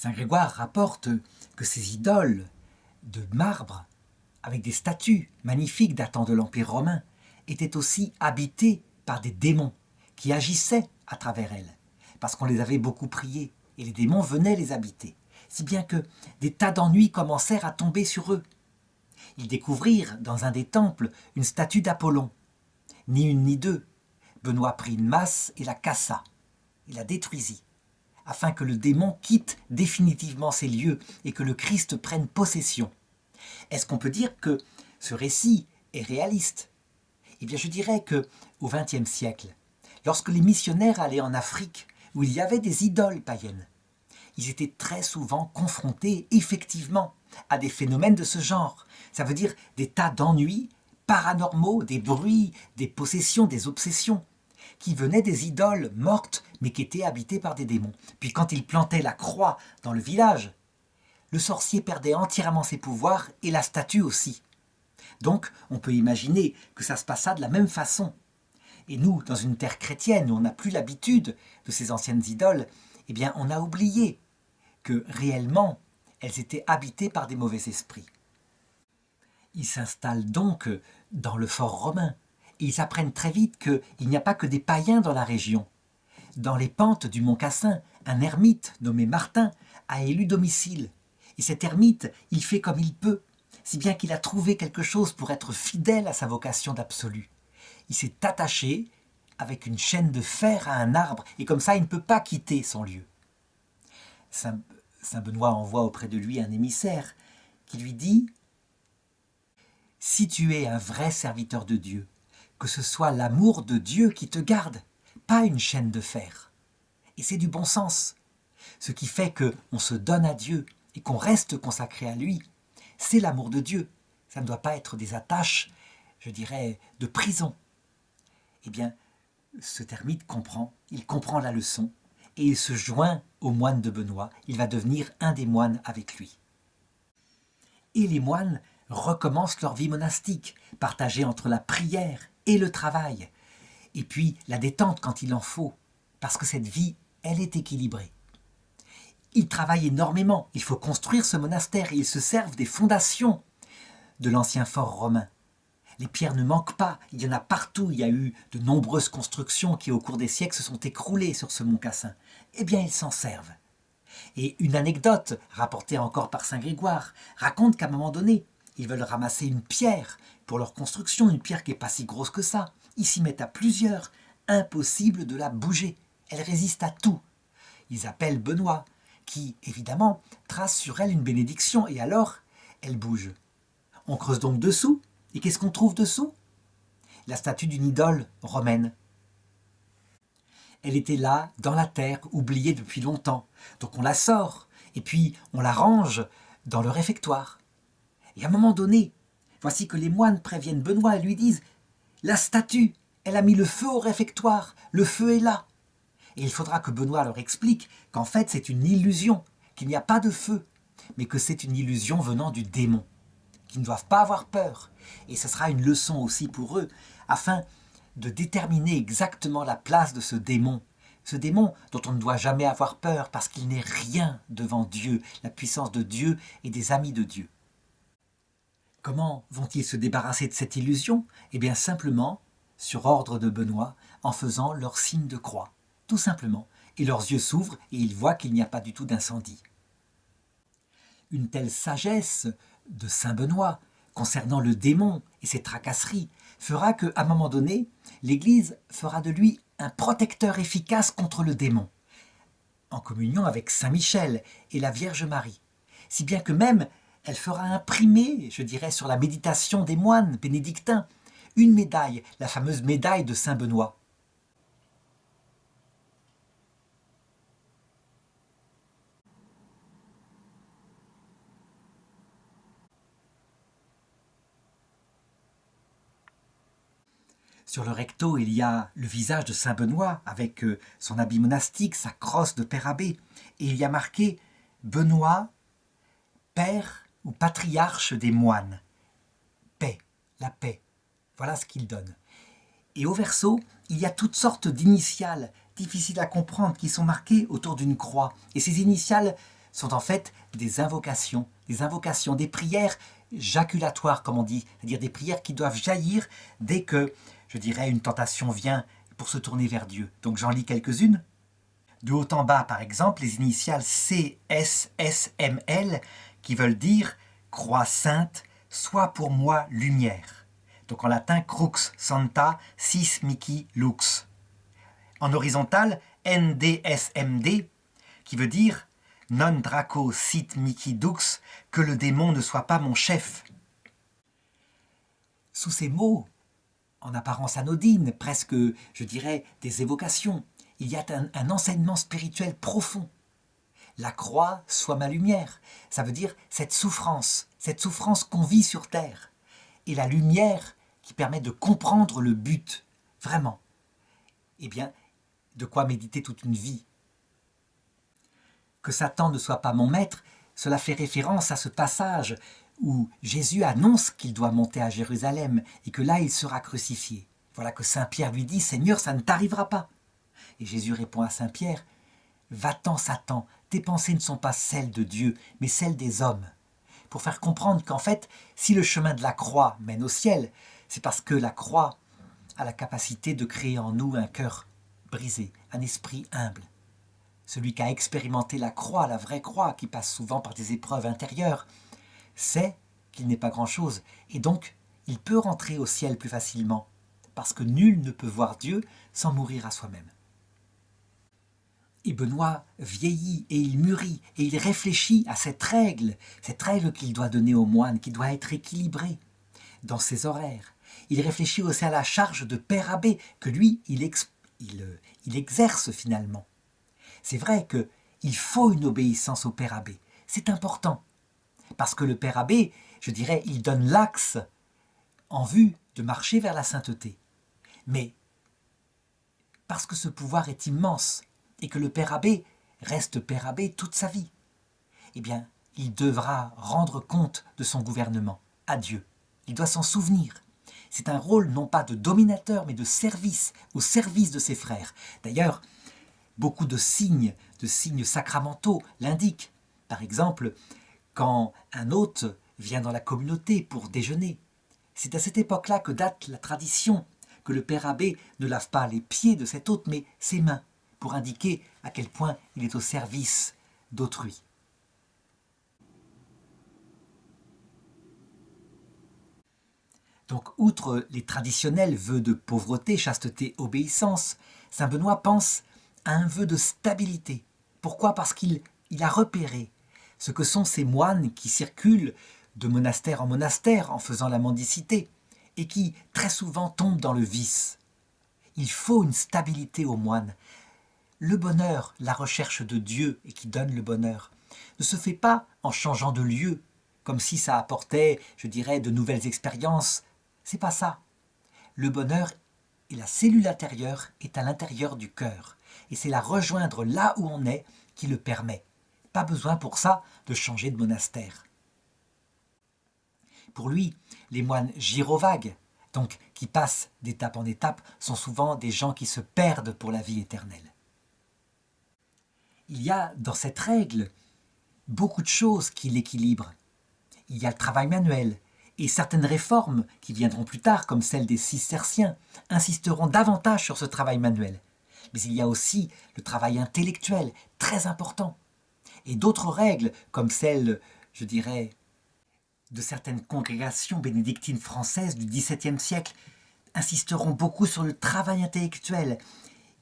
Saint Grégoire rapporte que ces idoles de marbre, avec des statues magnifiques datant de l'Empire romain, étaient aussi habitées par des démons qui agissaient à travers elles, parce qu'on les avait beaucoup priées, et les démons venaient les habiter, si bien que des tas d'ennuis commencèrent à tomber sur eux. Ils découvrirent dans un des temples une statue d'Apollon. Ni une ni deux. Benoît prit une masse et la cassa. Il la détruisit, afin que le démon quitte définitivement ces lieux et que le Christ prenne possession. Est-ce qu'on peut dire que ce récit est réaliste? Eh bien, je dirais que au XXe siècle, lorsque les missionnaires allaient en Afrique, où il y avait des idoles païennes, ils étaient très souvent confrontés, effectivement, à des phénomènes de ce genre. Ça veut dire des tas d'ennuis paranormaux, des bruits, des possessions, des obsessions, qui venaient des idoles mortes, mais qui étaient habitées par des démons. Puis quand ils plantaient la croix dans le village, le sorcier perdait entièrement ses pouvoirs et la statue aussi. Donc, on peut imaginer que ça se passa de la même façon. Et nous, dans une terre chrétienne où on n'a plus l'habitude de ces anciennes idoles, eh bien, on a oublié que réellement, elles étaient habitées par des mauvais esprits. Ils s'installent donc dans le fort romain et ils apprennent très vite qu'il n'y a pas que des païens dans la région. Dans les pentes du mont Cassin, un ermite nommé Martin a élu domicile. Et cet ermite, il fait comme il peut, si bien qu'il a trouvé quelque chose pour être fidèle à sa vocation d'absolu. Il s'est attaché avec une chaîne de fer à un arbre, et comme ça, il ne peut pas quitter son lieu. Saint Benoît envoie auprès de lui un émissaire qui lui dit « Si tu es un vrai serviteur de Dieu, que ce soit l'amour de Dieu qui te garde, pas une chaîne de fer. » Et c'est du bon sens. Ce qui fait qu'on se donne à Dieu et qu'on reste consacré à lui, c'est l'amour de Dieu. Ça ne doit pas être des attaches, je dirais, de prison. Eh bien, ce ermite comprend, il comprend la leçon, et il se joint aux moines de Benoît. Il va devenir un des moines avec lui. Et les moines recommencent leur vie monastique, partagée entre la prière et le travail, et puis la détente quand il en faut, parce que cette vie, elle est équilibrée. Ils travaillent énormément, il faut construire ce monastère et ils se servent des fondations de l'ancien fort romain. Les pierres ne manquent pas, il y en a partout, il y a eu de nombreuses constructions qui au cours des siècles se sont écroulées sur ce mont Cassin. Eh bien, ils s'en servent. Et une anecdote, rapportée encore par Saint Grégoire, raconte qu'à un moment donné, ils veulent ramasser une pierre pour leur construction, une pierre qui n'est pas si grosse que ça. Ils s'y mettent à plusieurs, impossible de la bouger, elle résiste à tout. Ils appellent Benoît, qui, évidemment, trace sur elle une bénédiction, et alors, elle bouge. On creuse donc dessous, et qu'est-ce qu'on trouve dessous? La statue d'une idole romaine. Elle était là, dans la terre, oubliée depuis longtemps. Donc on la sort, et puis on la range dans le réfectoire. Et à un moment donné, voici que les moines préviennent Benoît et lui disent « La statue, elle a mis le feu au réfectoire, le feu est là !» Et il faudra que Benoît leur explique qu'en fait c'est une illusion, qu'il n'y a pas de feu, mais que c'est une illusion venant du démon, qu'ils ne doivent pas avoir peur. Et ce sera une leçon aussi pour eux, afin de déterminer exactement la place de ce démon dont on ne doit jamais avoir peur, parce qu'il n'est rien devant Dieu, la puissance de Dieu et des amis de Dieu. Comment vont-ils se débarrasser de cette illusion? Eh bien simplement, sur ordre de Benoît, en faisant leur signe de croix, tout simplement, et leurs yeux s'ouvrent et ils voient qu'il n'y a pas du tout d'incendie. Une telle sagesse de saint Benoît concernant le démon et ses tracasseries fera qu'à un moment donné, l'Église fera de lui un protecteur efficace contre le démon, en communion avec saint Michel et la Vierge Marie, si bien que même elle fera imprimer, je dirais, sur la méditation des moines bénédictins, une médaille, la fameuse médaille de saint Benoît. Sur le recto, il y a le visage de saint Benoît avec son habit monastique, sa crosse de père abbé, et il y a marqué « Benoît, père ou patriarche des moines ». Paix, la paix, voilà ce qu'il donne. Et au verso, il y a toutes sortes d'initiales difficiles à comprendre qui sont marquées autour d'une croix. Et ces initiales sont en fait des invocations, des prières jaculatoires, comme on dit, c'est-à-dire des prières qui doivent jaillir dès que, je dirais, une tentation vient pour se tourner vers Dieu. Donc j'en lis quelques-unes. De haut en bas, par exemple, les initiales CSSML qui veulent dire « Croix sainte, sois pour moi lumière ». Donc en latin, Crux Santa Sis Mihi Lux. En horizontal, NDSMD qui veut dire « Non Draco Sit Mihi Dux », que le démon ne soit pas mon chef. Sous ces mots, en apparence anodines, presque, je dirais, des évocations, il y a un enseignement spirituel profond. La croix soit ma lumière, ça veut dire cette souffrance qu'on vit sur terre. Et la lumière qui permet de comprendre le but, vraiment. Eh bien, de quoi méditer toute une vie. Que Satan ne soit pas mon maître, cela fait référence à ce passage où Jésus annonce qu'il doit monter à Jérusalem et que là il sera crucifié. Voilà que Saint Pierre lui dit « Seigneur, ça ne t'arrivera pas ». Et Jésus répond à Saint Pierre « Va-t'en Satan, tes pensées ne sont pas celles de Dieu, mais celles des hommes ». Pour faire comprendre qu'en fait, si le chemin de la croix mène au ciel, c'est parce que la croix a la capacité de créer en nous un cœur brisé, un esprit humble. Celui qui a expérimenté la croix, la vraie croix, qui passe souvent par des épreuves intérieures, sait qu'il n'est pas grand-chose, et donc il peut rentrer au ciel plus facilement, parce que nul ne peut voir Dieu sans mourir à soi-même. Et Benoît vieillit et il mûrit et il réfléchit à cette règle qu'il doit donner au moine, qui doit être équilibrée dans ses horaires. Il réfléchit aussi à la charge de père abbé que lui, il exerce finalement. C'est vrai qu'il faut une obéissance au père abbé, c'est important, parce que le père abbé, je dirais, il donne l'axe en vue de marcher vers la sainteté. Mais parce que ce pouvoir est immense, et que le père abbé reste père abbé toute sa vie, eh bien, il devra rendre compte de son gouvernement à Dieu. Il doit s'en souvenir. C'est un rôle non pas de dominateur, mais de service, au service de ses frères. D'ailleurs, beaucoup de signes sacramentaux l'indiquent. Par exemple, quand un hôte vient dans la communauté pour déjeuner, c'est à cette époque-là que date la tradition que le père abbé ne lave pas les pieds de cet hôte, mais ses mains, pour indiquer à quel point il est au service d'autrui. Donc, outre les traditionnels vœux de pauvreté, chasteté, obéissance, saint Benoît pense à un vœu de stabilité. Pourquoi ? Parce qu'il a repéré ce que sont ces moines qui circulent de monastère en monastère en faisant la mendicité et qui très souvent tombent dans le vice. Il faut une stabilité aux moines. Le bonheur, la recherche de Dieu et qui donne le bonheur, ne se fait pas en changeant de lieu, comme si ça apportait, je dirais, de nouvelles expériences. C'est pas ça. Le bonheur et la cellule intérieure est à l'intérieur du cœur. Et c'est la rejoindre là où on est qui le permet. Pas besoin pour ça de changer de monastère. Pour lui, les moines gyrovagues, donc qui passent d'étape en étape, sont souvent des gens qui se perdent pour la vie éternelle. Il y a dans cette règle beaucoup de choses qui l'équilibrent. Il y a le travail manuel, et certaines réformes qui viendront plus tard, comme celle des cisterciens, insisteront davantage sur ce travail manuel. Mais il y a aussi le travail intellectuel, très important. Et d'autres règles, comme celle, je dirais, de certaines congrégations bénédictines françaises du XVIIe siècle, insisteront beaucoup sur le travail intellectuel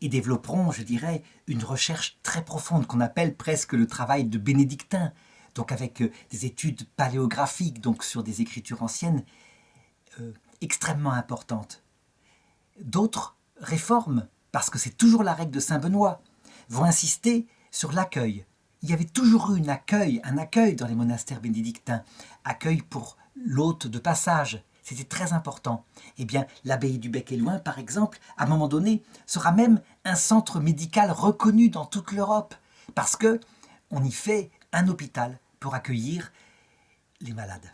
et développeront, je dirais, une recherche très profonde qu'on appelle presque le travail de bénédictin, donc avec des études paléographiques, donc sur des écritures anciennes extrêmement importantes. D'autres réformes, parce que c'est toujours la règle de saint Benoît, vont insister sur l'accueil. Il y avait toujours eu un accueil dans les monastères bénédictins, accueil pour l'hôte de passage. C'était très important. Eh bien, l'abbaye du Bec-et-Loing, par exemple, à un moment donné, sera même un centre médical reconnu dans toute l'Europe, parce qu'on y fait un hôpital pour accueillir les malades.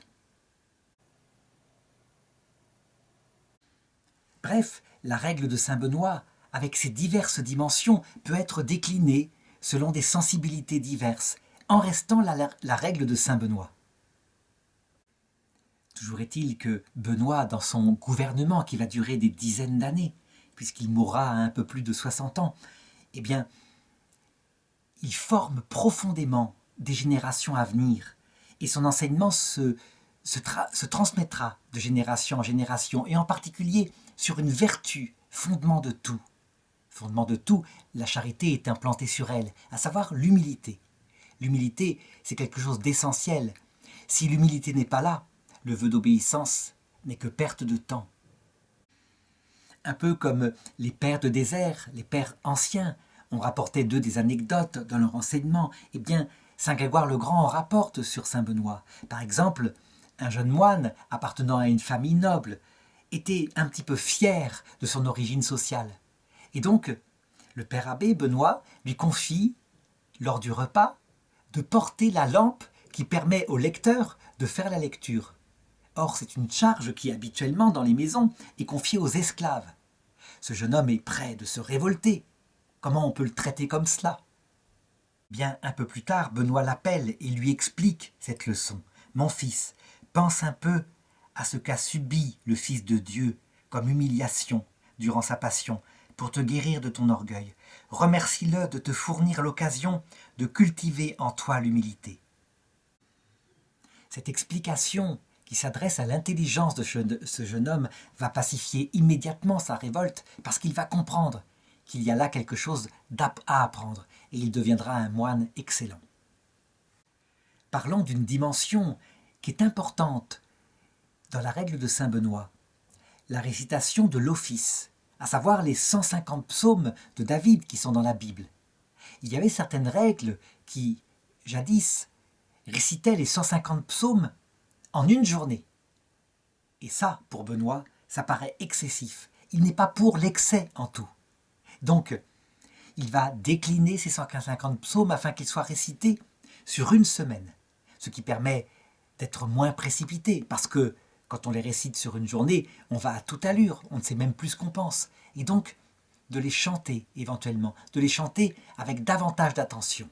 Bref, la règle de saint Benoît, avec ses diverses dimensions, peut être déclinée selon des sensibilités diverses, en restant la règle de saint Benoît. Toujours est-il que Benoît, dans son gouvernement qui va durer des dizaines d'années, puisqu'il mourra à un peu plus de 60 ans, eh bien, il forme profondément des générations à venir, et son enseignement se transmettra de génération en génération, et en particulier sur une vertu, fondement de tout. Fondement de tout, la charité est implantée sur elle, à savoir l'humilité. L'humilité, c'est quelque chose d'essentiel. Si l'humilité n'est pas là, le vœu d'obéissance n'est que perte de temps. Un peu comme les pères de désert, les pères anciens, on rapportait d'eux des anecdotes dans leur enseignement. Eh bien, saint Grégoire le Grand en rapporte sur saint Benoît. Par exemple, un jeune moine appartenant à une famille noble était un petit peu fier de son origine sociale. Et donc, le père abbé Benoît lui confie, lors du repas, de porter la lampe qui permet au lecteur de faire la lecture. Or, c'est une charge qui, habituellement, dans les maisons, est confiée aux esclaves. Ce jeune homme est prêt de se révolter. Comment on peut le traiter comme cela? Bien, un peu plus tard, Benoît l'appelle et lui explique cette leçon. « Mon fils, pense un peu à ce qu'a subi le Fils de Dieu comme humiliation durant sa passion pour te guérir de ton orgueil. Remercie-le de te fournir l'occasion de cultiver en toi l'humilité. » Cette explication qui s'adresse à l'intelligence de ce jeune homme va pacifier immédiatement sa révolte parce qu'il va comprendre qu'il y a là quelque chose à apprendre et il deviendra un moine excellent. Parlons d'une dimension qui est importante dans la règle de saint Benoît, la récitation de l'office, à savoir les 150 psaumes de David qui sont dans la Bible. Il y avait certaines règles qui, jadis, récitaient les 150 psaumes en une journée. Et ça, pour Benoît, ça paraît excessif. Il n'est pas pour l'excès en tout. Donc, il va décliner ces 150 psaumes afin qu'ils soient récités sur une semaine, ce qui permet d'être moins précipité, parce que quand on les récite sur une journée, on va à toute allure, on ne sait même plus ce qu'on pense, et donc de les chanter éventuellement, de les chanter avec davantage d'attention.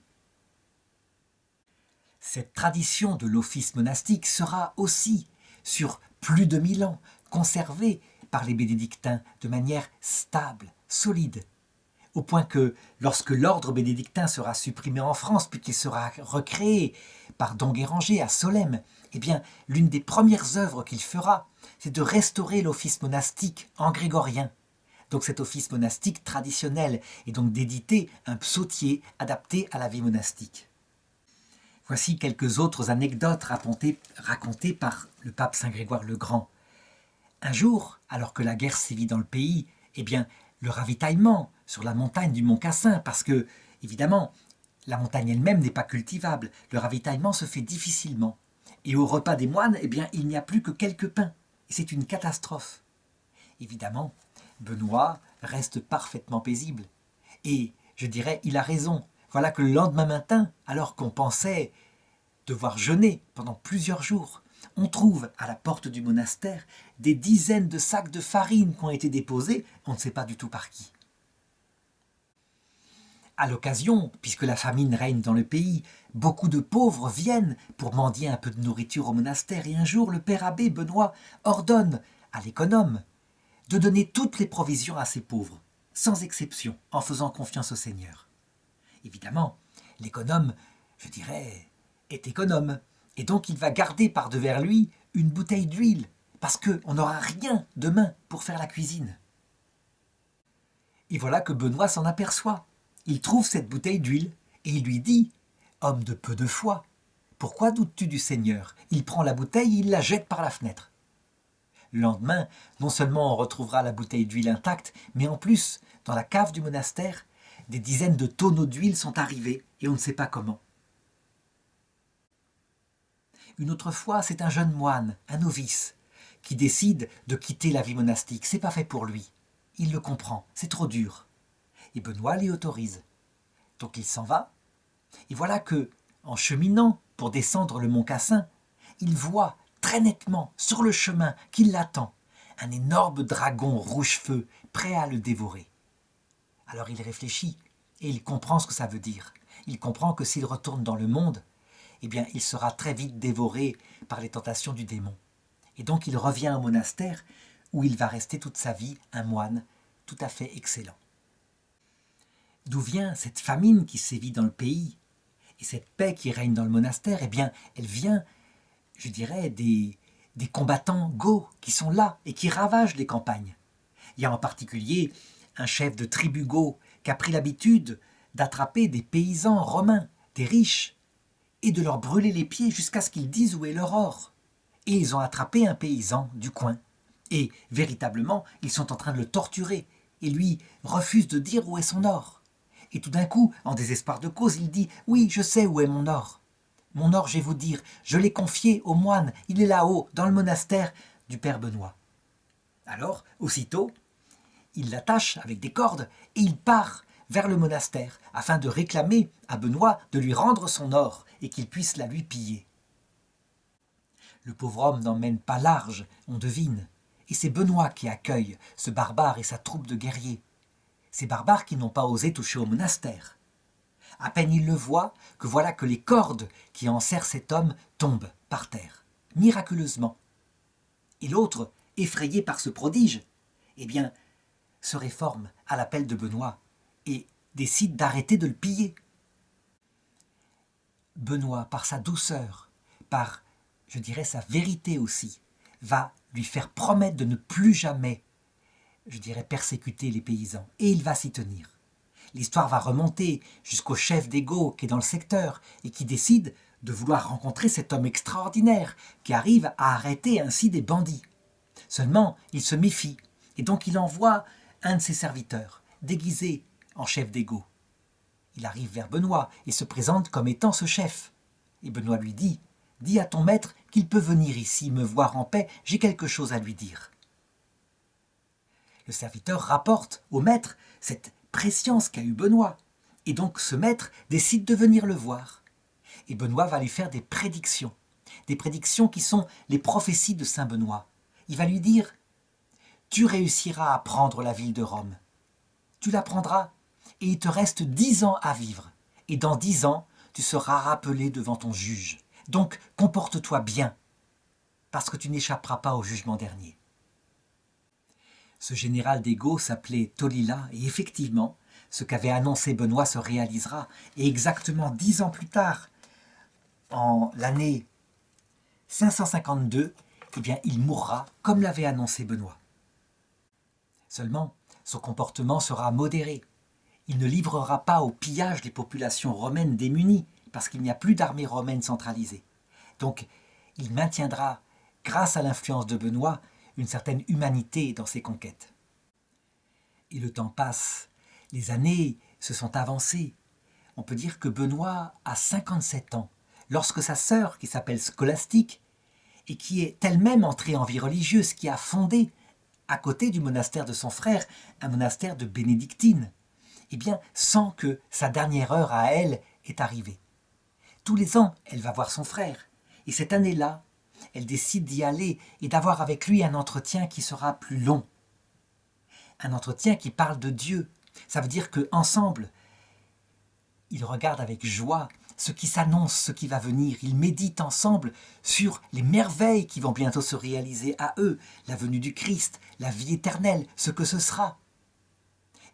Cette tradition de l'office monastique sera aussi, sur plus de 1000 ans, conservée par les bénédictins de manière stable, solide, au point que lorsque l'ordre bénédictin sera supprimé en France, puis qu'il sera recréé par Don Guéranger à Solesmes, eh bien, l'une des premières œuvres qu'il fera, c'est de restaurer l'office monastique en grégorien. Donc cet office monastique traditionnel, et donc d'éditer un psautier adapté à la vie monastique. Voici quelques autres anecdotes racontées par le pape Saint Grégoire le Grand. Un jour, alors que la guerre sévit dans le pays, eh bien, le ravitaillement sur la montagne du Mont Cassin, parce que, évidemment, la montagne elle-même n'est pas cultivable, le ravitaillement se fait difficilement. Et au repas des moines, eh bien, il n'y a plus que quelques pains. Et c'est une catastrophe. Évidemment, Benoît reste parfaitement paisible. Et, je dirais, il a raison. Voilà que le lendemain matin, alors qu'on pensait devoir jeûner pendant plusieurs jours, on trouve à la porte du monastère des dizaines de sacs de farine qui ont été déposés, on ne sait pas du tout par qui. À l'occasion, puisque la famine règne dans le pays, beaucoup de pauvres viennent pour mendier un peu de nourriture au monastère, et un jour le père abbé Benoît ordonne à l'économe de donner toutes les provisions à ces pauvres, sans exception, en faisant confiance au Seigneur. Évidemment, l'économe, je dirais, est économe, et donc il va garder par devers lui une bouteille d'huile, parce qu'on n'aura rien demain pour faire la cuisine. Et voilà que Benoît s'en aperçoit. Il trouve cette bouteille d'huile, et il lui dit « Homme de peu de foi, pourquoi doutes-tu du Seigneur ?» Il prend la bouteille et il la jette par la fenêtre. Le lendemain, non seulement on retrouvera la bouteille d'huile intacte, mais en plus, dans la cave du monastère, des dizaines de tonneaux d'huile sont arrivés, et on ne sait pas comment. Une autre fois, c'est un jeune moine, un novice, qui décide de quitter la vie monastique. C'est pas fait pour lui. Il le comprend, c'est trop dur. Et Benoît l'y autorise. Donc il s'en va. Et voilà que, en cheminant pour descendre le mont Cassin, il voit très nettement sur le chemin qui l'attend un énorme dragon rouge-feu prêt à le dévorer. Alors il réfléchit et il comprend ce que ça veut dire. il comprend que s'il retourne dans le monde, eh bien, il sera très vite dévoré par les tentations du démon. Et donc il revient au monastère où il va rester toute sa vie un moine tout à fait excellent. D'où vient cette famine qui sévit dans le pays et cette paix qui règne dans le monastère? Eh bien, elle vient, je dirais, des combattants go qui sont là et qui ravagent les campagnes. Il y a en particulier un chef de tribu go qui a pris l'habitude d'attraper des paysans romains, des riches, et de leur brûler les pieds jusqu'à ce qu'ils disent où est leur or. Et ils ont attrapé un paysan du coin. Et véritablement, ils sont en train de le torturer. Et lui refuse de dire où est son or. Et tout d'un coup, en désespoir de cause, il dit « Oui, je sais où est mon or. Mon or, je vais vous dire, je l'ai confié au moine. Il est là-haut, dans le monastère du père Benoît. » Alors, aussitôt, il l'attache avec des cordes et il part vers le monastère afin de réclamer à Benoît de lui rendre son or et qu'il puisse la lui piller. Le pauvre homme n'emmène pas large, on devine, et c'est Benoît qui accueille ce barbare et sa troupe de guerriers. Ces barbares qui n'ont pas osé toucher au monastère. À peine il le voit que voilà que les cordes qui enserrent cet homme tombent par terre, miraculeusement. Et l'autre, effrayé par ce prodige, eh bien, se réforme à l'appel de Benoît et décide d'arrêter de le piller. Benoît, par sa douceur, par, je dirais, sa vérité aussi, va lui faire promettre de ne plus jamais, je dirais, persécuter les paysans. Et il va s'y tenir. L'histoire va remonter jusqu'au chef des Go qui est dans le secteur et qui décide de vouloir rencontrer cet homme extraordinaire qui arrive à arrêter ainsi des bandits. Seulement, il se méfie et donc il envoie un de ses serviteurs, déguisé en chef des Go. Il arrive vers Benoît et se présente comme étant ce chef. Et Benoît lui dit « Dis à ton maître qu'il peut venir ici me voir en paix, j'ai quelque chose à lui dire. » Le serviteur rapporte au maître cette prescience qu'a eu Benoît. Et donc ce maître décide de venir le voir. Et Benoît va lui faire des prédictions qui sont les prophéties de saint Benoît. Il va lui dire « Tu réussiras à prendre la ville de Rome. Tu la prendras et il te reste 10 ans à vivre. Et dans 10 ans, tu seras rappelé devant ton juge. Donc comporte-toi bien, parce que tu n'échapperas pas au jugement dernier. » Ce général des Go s'appelait Tolila, et effectivement, ce qu'avait annoncé Benoît se réalisera. Et exactement 10 ans plus tard, en l'année 552, eh bien, il mourra comme l'avait annoncé Benoît. Seulement, son comportement sera modéré. Il ne livrera pas au pillage des populations romaines démunies, parce qu'il n'y a plus d'armée romaine centralisée. Donc, il maintiendra, grâce à l'influence de Benoît, une certaine humanité dans ses conquêtes. Et le temps passe, les années se sont avancées. On peut dire que Benoît a 57 ans, lorsque sa sœur, qui s'appelle Scolastique, et qui est elle-même entrée en vie religieuse, qui a fondé, à côté du monastère de son frère, un monastère de bénédictines, eh bien, sans que sa dernière heure à elle est arrivée. Tous les ans, elle va voir son frère, et cette année-là, elle décide d'y aller et d'avoir avec lui un entretien qui sera plus long. Un entretien qui parle de Dieu. Ça veut dire qu'ensemble, ils regardent avec joie ce qui s'annonce, ce qui va venir. Ils méditent ensemble sur les merveilles qui vont bientôt se réaliser à eux, la venue du Christ, la vie éternelle, ce que ce sera.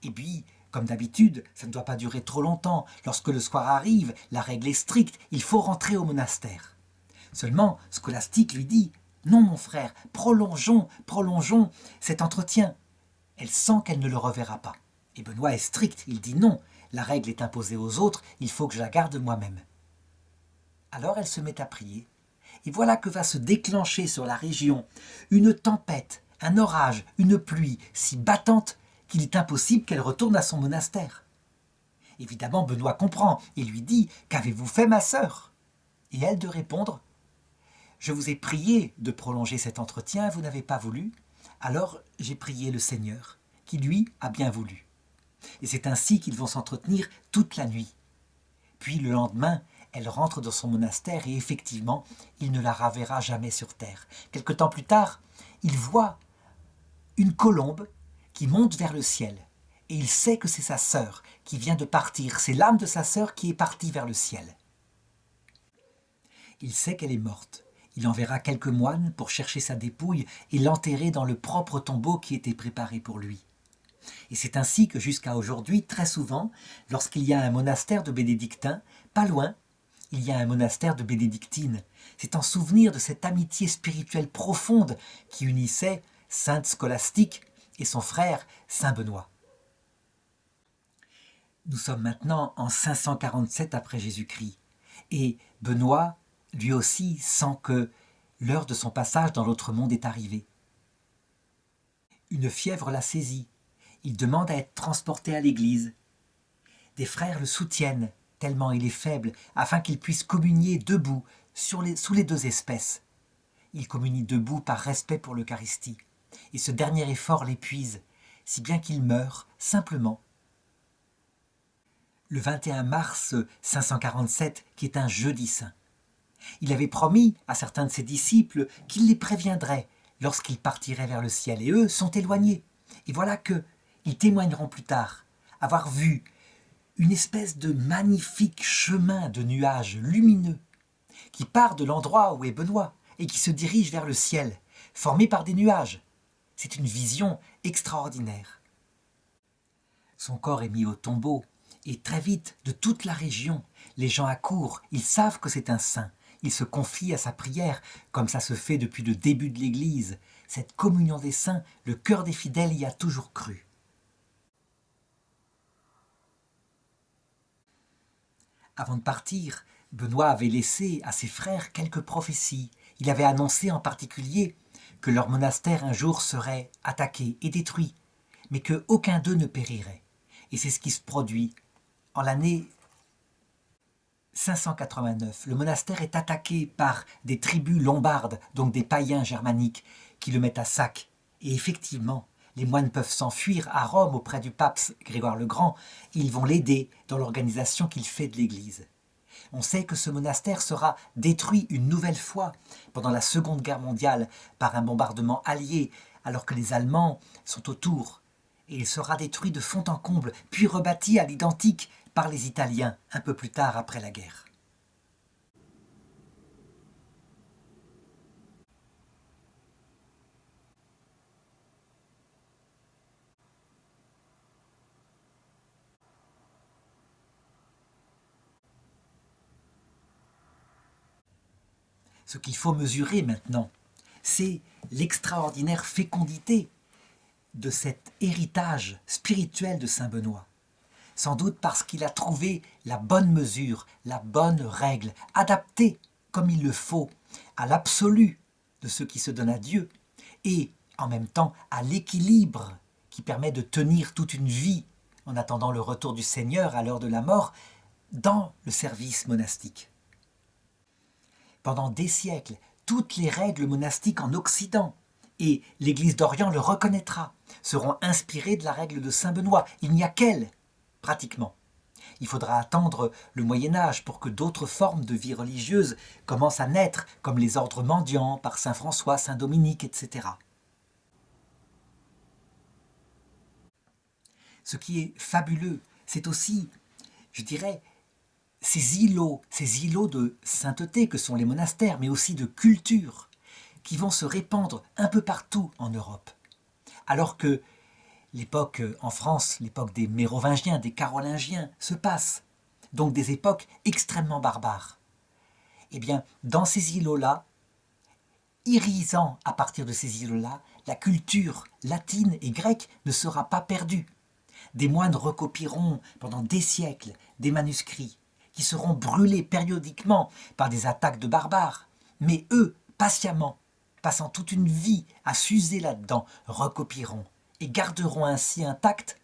Et puis, comme d'habitude, ça ne doit pas durer trop longtemps. Lorsque le soir arrive, la règle est stricte, il faut rentrer au monastère. Seulement, Scolastique lui dit « Non, mon frère, prolongeons cet entretien. » Elle sent qu'elle ne le reverra pas. Et Benoît est strict, il dit « Non, la règle est imposée aux autres, il faut que je la garde moi-même. » Alors elle se met à prier. Et voilà que va se déclencher sur la région une tempête, un orage, une pluie si battante qu'il est impossible qu'elle retourne à son monastère. Évidemment, Benoît comprend et lui dit « Qu'avez-vous fait, ma sœur ?» Et elle de répondre « Je vous ai prié de prolonger cet entretien, vous n'avez pas voulu, alors j'ai prié le Seigneur, qui lui a bien voulu. » Et c'est ainsi qu'ils vont s'entretenir toute la nuit. Puis le lendemain, elle rentre dans son monastère et effectivement, il ne la reverra jamais sur terre. Quelque temps plus tard, il voit une colombe qui monte vers le ciel et il sait que c'est sa sœur qui vient de partir, c'est l'âme de sa sœur qui est partie vers le ciel. Il sait qu'elle est morte. Il enverra quelques moines pour chercher sa dépouille et l'enterrer dans le propre tombeau qui était préparé pour lui. Et c'est ainsi que jusqu'à aujourd'hui, très souvent, lorsqu'il y a un monastère de bénédictins, pas loin, il y a un monastère de bénédictines. C'est en souvenir de cette amitié spirituelle profonde qui unissait Sainte Scolastique et son frère Saint Benoît. Nous sommes maintenant en 547 après Jésus-Christ et Benoît, lui aussi, sent que l'heure de son passage dans l'autre monde est arrivée. Une fièvre l'a saisi. Il demande à être transporté à l'église. Des frères le soutiennent, tellement il est faible, afin qu'il puisse communier debout sous les deux espèces. Il communie debout par respect pour l'Eucharistie. Et ce dernier effort l'épuise, si bien qu'il meurt simplement. Le 21 mars 547, qui est un jeudi saint. Il avait promis à certains de ses disciples qu'il les préviendrait lorsqu'ils partiraient vers le ciel. Et eux sont éloignés. Et voilà qu'ils témoigneront plus tard avoir vu une espèce de magnifique chemin de nuages lumineux qui part de l'endroit où est Benoît et qui se dirige vers le ciel, formé par des nuages. C'est une vision extraordinaire. Son corps est mis au tombeau et très vite, de toute la région, les gens accourent, ils savent que c'est un saint. Ils se confient à sa prière, comme ça se fait depuis le début de l'Église. Cette communion des saints, le cœur des fidèles y a toujours cru. Avant de partir, Benoît avait laissé à ses frères quelques prophéties. Il avait annoncé en particulier que leur monastère un jour serait attaqué et détruit, mais qu'aucun d'eux ne périrait. Et c'est ce qui se produit. En l'année 589, le monastère est attaqué par des tribus lombardes, donc des païens germaniques, qui le mettent à sac. Et effectivement, les moines peuvent s'enfuir à Rome auprès du pape Grégoire le Grand. Ils vont l'aider dans l'organisation qu'il fait de l'Église. On sait que ce monastère sera détruit une nouvelle fois pendant la Seconde Guerre mondiale par un bombardement allié, alors que les Allemands sont autour. Et il sera détruit de fond en comble, puis rebâti à l'identique par les Italiens un peu plus tard après la guerre. Ce qu'il faut mesurer maintenant, c'est l'extraordinaire fécondité de cet héritage spirituel de Saint Benoît. Sans doute parce qu'il a trouvé la bonne mesure, la bonne règle, adaptée comme il le faut à l'absolu de ce qui se donne à Dieu et en même temps à l'équilibre qui permet de tenir toute une vie en attendant le retour du Seigneur à l'heure de la mort dans le service monastique. Pendant des siècles, toutes les règles monastiques en Occident, et l'Église d'Orient le reconnaîtra, seront inspirées de la règle de Saint Benoît. Il n'y a qu'elle, pratiquement. Il faudra attendre le Moyen-Âge pour que d'autres formes de vie religieuse commencent à naître, comme les ordres mendiants par Saint François, Saint Dominique, etc. Ce qui est fabuleux, c'est aussi, je dirais, ces îlots de sainteté que sont les monastères, mais aussi de culture, qui vont se répandre un peu partout en Europe. Alors que l'époque en France, l'époque des Mérovingiens, des Carolingiens, se passe, donc des époques extrêmement barbares. Eh bien, dans ces îlots-là, irisant à partir de ces îlots-là, la culture latine et grecque ne sera pas perdue. Des moines recopieront pendant des siècles des manuscrits qui seront brûlés périodiquement par des attaques de barbares. Mais eux, patiemment, passant toute une vie à s'user là-dedans, recopieront et garderont ainsi intacte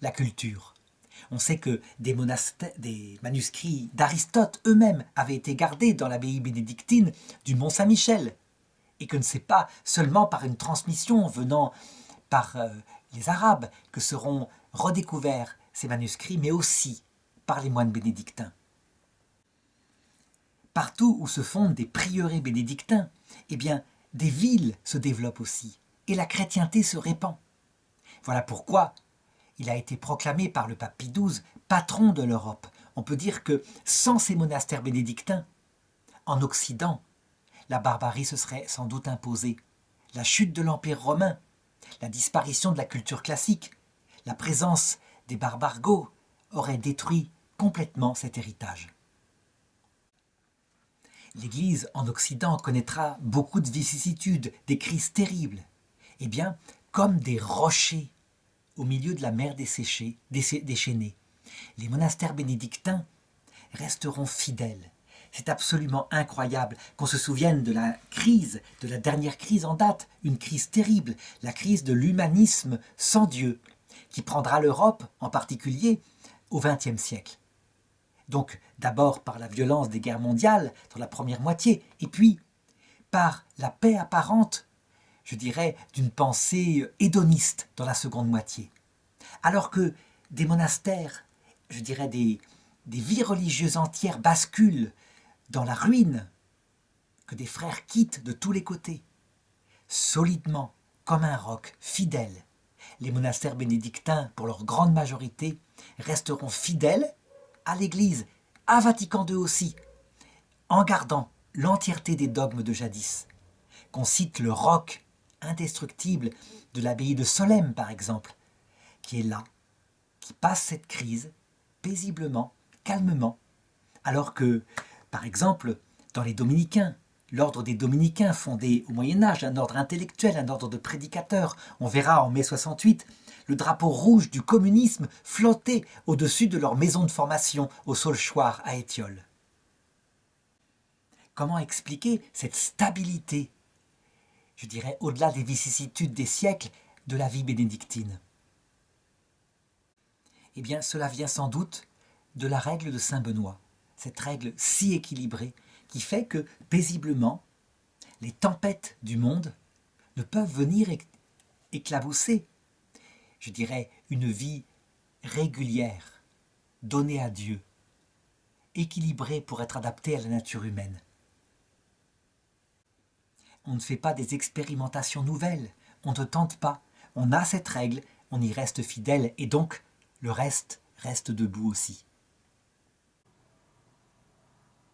la culture. On sait que des manuscrits d'Aristote eux-mêmes avaient été gardés dans l'abbaye bénédictine du Mont-Saint-Michel, et que ce n'est pas seulement par une transmission venant par les Arabes que seront redécouverts ces manuscrits, mais aussi par les moines bénédictins. Partout où se fondent des prieurés bénédictins, eh bien, des villes se développent aussi, et la chrétienté se répand. Voilà pourquoi il a été proclamé par le pape Pie XII patron de l'Europe. On peut dire que sans ces monastères bénédictins, en Occident, la barbarie se serait sans doute imposée. La chute de l'Empire romain, la disparition de la culture classique, la présence des barbares goths aurait détruit complètement cet héritage. L'Église en Occident connaîtra beaucoup de vicissitudes, des crises terribles. Eh bien, comme des rochers au milieu de la mer déchaînée, les monastères bénédictins resteront fidèles. C'est absolument incroyable qu'on se souvienne de la crise, de la dernière crise en date, une crise terrible, la crise de l'humanisme sans Dieu, qui prendra l'Europe en particulier au XXe siècle. Donc d'abord par la violence des guerres mondiales dans la première moitié, et puis par la paix apparente, je dirais, d'une pensée hédoniste dans la seconde moitié. Alors que des monastères, je dirais des vies religieuses entières basculent dans la ruine, que des frères quittent de tous les côtés, solidement, comme un roc, fidèles. Les monastères bénédictins, pour leur grande majorité, resteront fidèles à l'Église, à Vatican II aussi, en gardant l'entièreté des dogmes de jadis. Qu'on cite le roc indestructible de l'abbaye de Solesmes, par exemple, qui est là, qui passe cette crise paisiblement, calmement, alors que, par exemple, dans les Dominicains, l'ordre des Dominicains fondé au Moyen-Âge, un ordre intellectuel, un ordre de prédicateurs, on verra en mai 68 le drapeau rouge du communisme flotter au-dessus de leur maison de formation au Saulchoir à Étiole. Comment expliquer cette stabilité, je dirais au-delà des vicissitudes des siècles, de la vie bénédictine? Eh bien, cela vient sans doute de la règle de Saint Benoît, cette règle si équilibrée qui fait que, paisiblement, les tempêtes du monde ne peuvent venir éclabousser, je dirais, une vie régulière, donnée à Dieu, équilibrée pour être adaptée à la nature humaine. On ne fait pas des expérimentations nouvelles, on ne tente pas, on a cette règle, on y reste fidèle et donc le reste reste debout aussi.